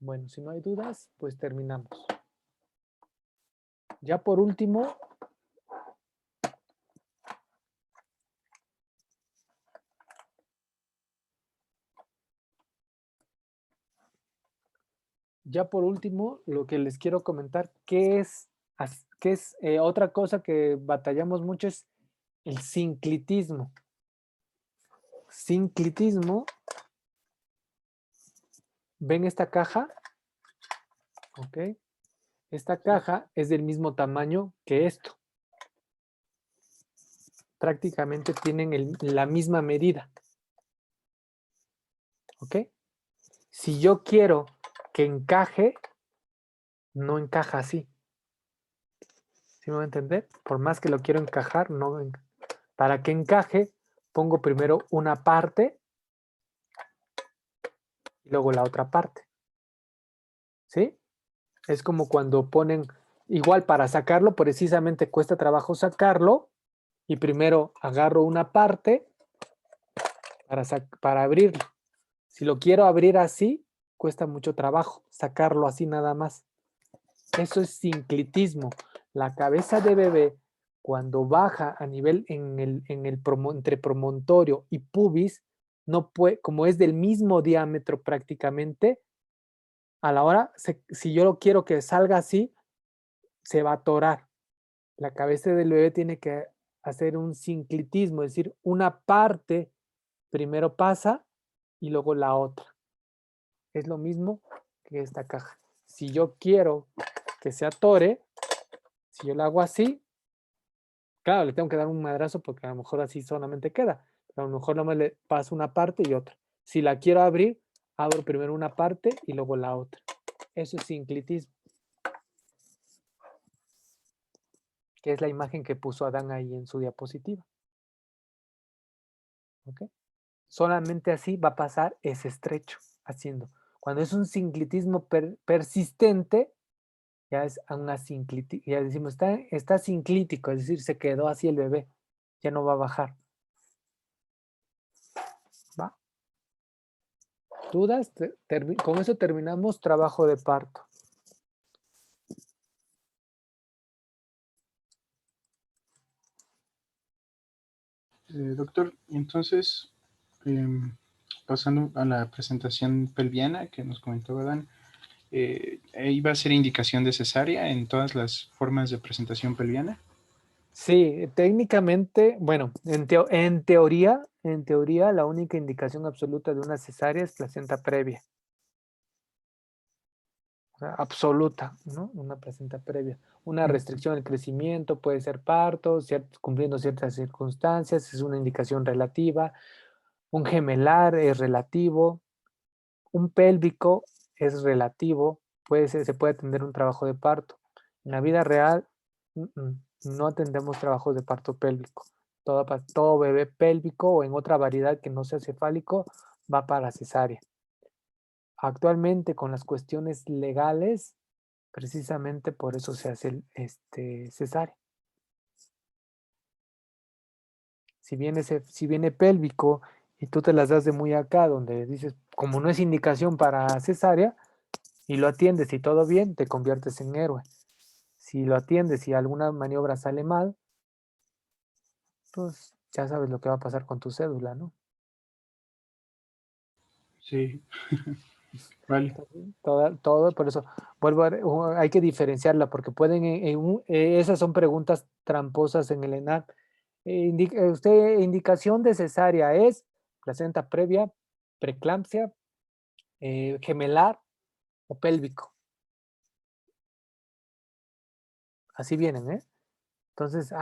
Speaker 7: Bueno, si no hay dudas, pues terminamos. Ya por último, lo que les quiero comentar, qué es otra cosa que batallamos mucho es el sinclitismo. Sinclitismo, ¿ven esta caja? Ok. Esta caja es del mismo tamaño que esto. Prácticamente tienen la misma medida. ¿Ok? Si yo quiero que encaje, no encaja así. ¿Sí me va a entender? Por más que lo quiero encajar, no. Para que encaje, pongo primero una parte y luego la otra parte. ¿Sí? Es como cuando ponen, igual para sacarlo, precisamente cuesta trabajo sacarlo y primero agarro una parte para abrirlo. Si lo quiero abrir así, cuesta mucho trabajo sacarlo así nada más. Eso es sinclitismo. La cabeza de bebé, cuando baja a nivel entre promontorio y pubis, no puede, como es del mismo diámetro prácticamente, a la hora, si yo lo quiero que salga así, se va a atorar. La cabeza del bebé tiene que hacer un sinclitismo, es decir, una parte primero pasa y luego la otra. Es lo mismo que esta caja. Si yo quiero que se atore, si yo lo hago así, claro, le tengo que dar un madrazo porque a lo mejor así solamente queda. Pero a lo mejor nomás le paso una parte y otra. Si la quiero abrir, abro primero una parte y luego la otra. Eso es sinclitismo. Que es la imagen que puso Adán ahí en su diapositiva. ¿Ok? Solamente así va a pasar ese estrecho, haciendo. Cuando es un sinclitismo persistente, ya es una sinclitis, ya decimos, está sinclítico, es decir, se quedó así el bebé, ya no va a bajar. ¿Va? ¿Dudas? Con eso terminamos trabajo de parto.
Speaker 4: Doctor, entonces, pasando a la presentación pelviana que nos comentaba Dan, ¿ahí va a ser indicación de cesárea en todas las formas de presentación pelviana?
Speaker 7: Sí, técnicamente, bueno, en teoría, la única indicación absoluta de una cesárea es placenta previa. O sea, absoluta, ¿no? Una placenta previa. Una restricción del crecimiento puede ser parto, cumpliendo ciertas circunstancias, es una indicación relativa. Un gemelar es relativo. Un pélvico es relativo. Se puede atender un trabajo de parto. En la vida real, no atendemos trabajos de parto pélvico. Todo bebé pélvico o en otra variedad que no sea cefálico va para cesárea. Actualmente con las cuestiones legales, precisamente por eso se hace el cesárea. Si viene pélvico y tú te las das de muy acá, donde dices, como no es indicación para cesárea, y lo atiendes y todo bien, te conviertes en héroe. Si lo atiendes y alguna maniobra sale mal, pues ya sabes lo que va a pasar con tu cédula, ¿no?
Speaker 4: Sí, vale.
Speaker 7: Todo, por eso hay que diferenciarla, porque pueden, esas son preguntas tramposas en el ENAD. Indicación de cesárea es placenta previa, preeclampsia, gemelar o pélvico. Así vienen, ¿eh? Entonces,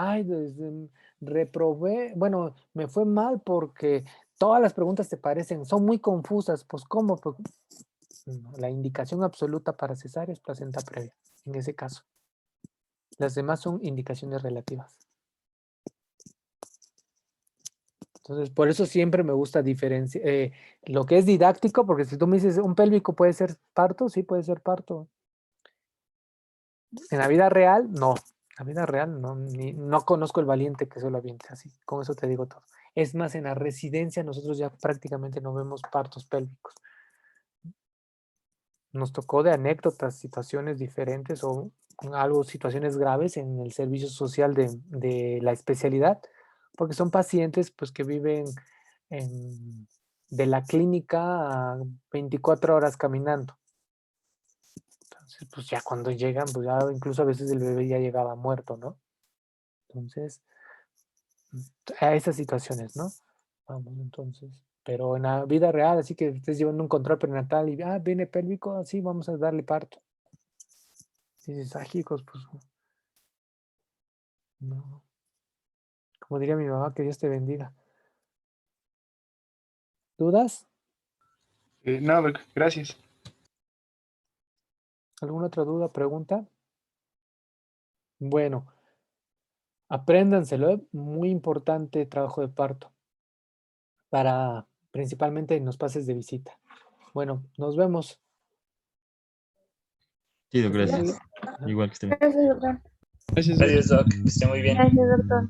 Speaker 7: reprobé, bueno, me fue mal porque todas las preguntas te parecen, son muy confusas. Pues, ¿cómo? Pues, no, la indicación absoluta para cesárea es placenta previa, en ese caso. Las demás son indicaciones relativas. Entonces, por eso siempre me gusta diferenciar lo que es didáctico, porque si tú me dices, ¿un pélvico puede ser parto? Sí, puede ser parto. En la vida real, no. En la vida real, no conozco el valiente que se lo aviente así. Con eso te digo todo. Es más, en la residencia nosotros ya prácticamente no vemos partos pélvicos. Nos tocó de anécdotas, situaciones diferentes o situaciones graves en el servicio social de la especialidad, porque son pacientes pues, que viven de la clínica a 24 horas caminando. Entonces, pues ya cuando llegan, pues ya incluso a veces el bebé ya llegaba muerto, ¿no? Entonces, a esas situaciones, ¿no? Vamos, entonces. Pero en la vida real, así que estés llevando un control prenatal y, viene pélvico, así vamos a darle parto. Y dices, hijos, pues, no. Como diría mi mamá, que Dios te bendiga. ¿Dudas?
Speaker 4: No, doc, gracias.
Speaker 7: ¿Alguna otra duda, pregunta? Bueno, apréndanselo, muy importante trabajo de parto, principalmente en los pases de visita. Bueno, nos vemos.
Speaker 8: Sí, doc,
Speaker 7: Que estés
Speaker 8: gracias.
Speaker 7: muy-
Speaker 8: Igual que esté bien.
Speaker 9: Gracias, doctor.
Speaker 4: Gracias, doc.
Speaker 1: Adiós, Doc. Que esté muy bien.
Speaker 9: Gracias, doctor.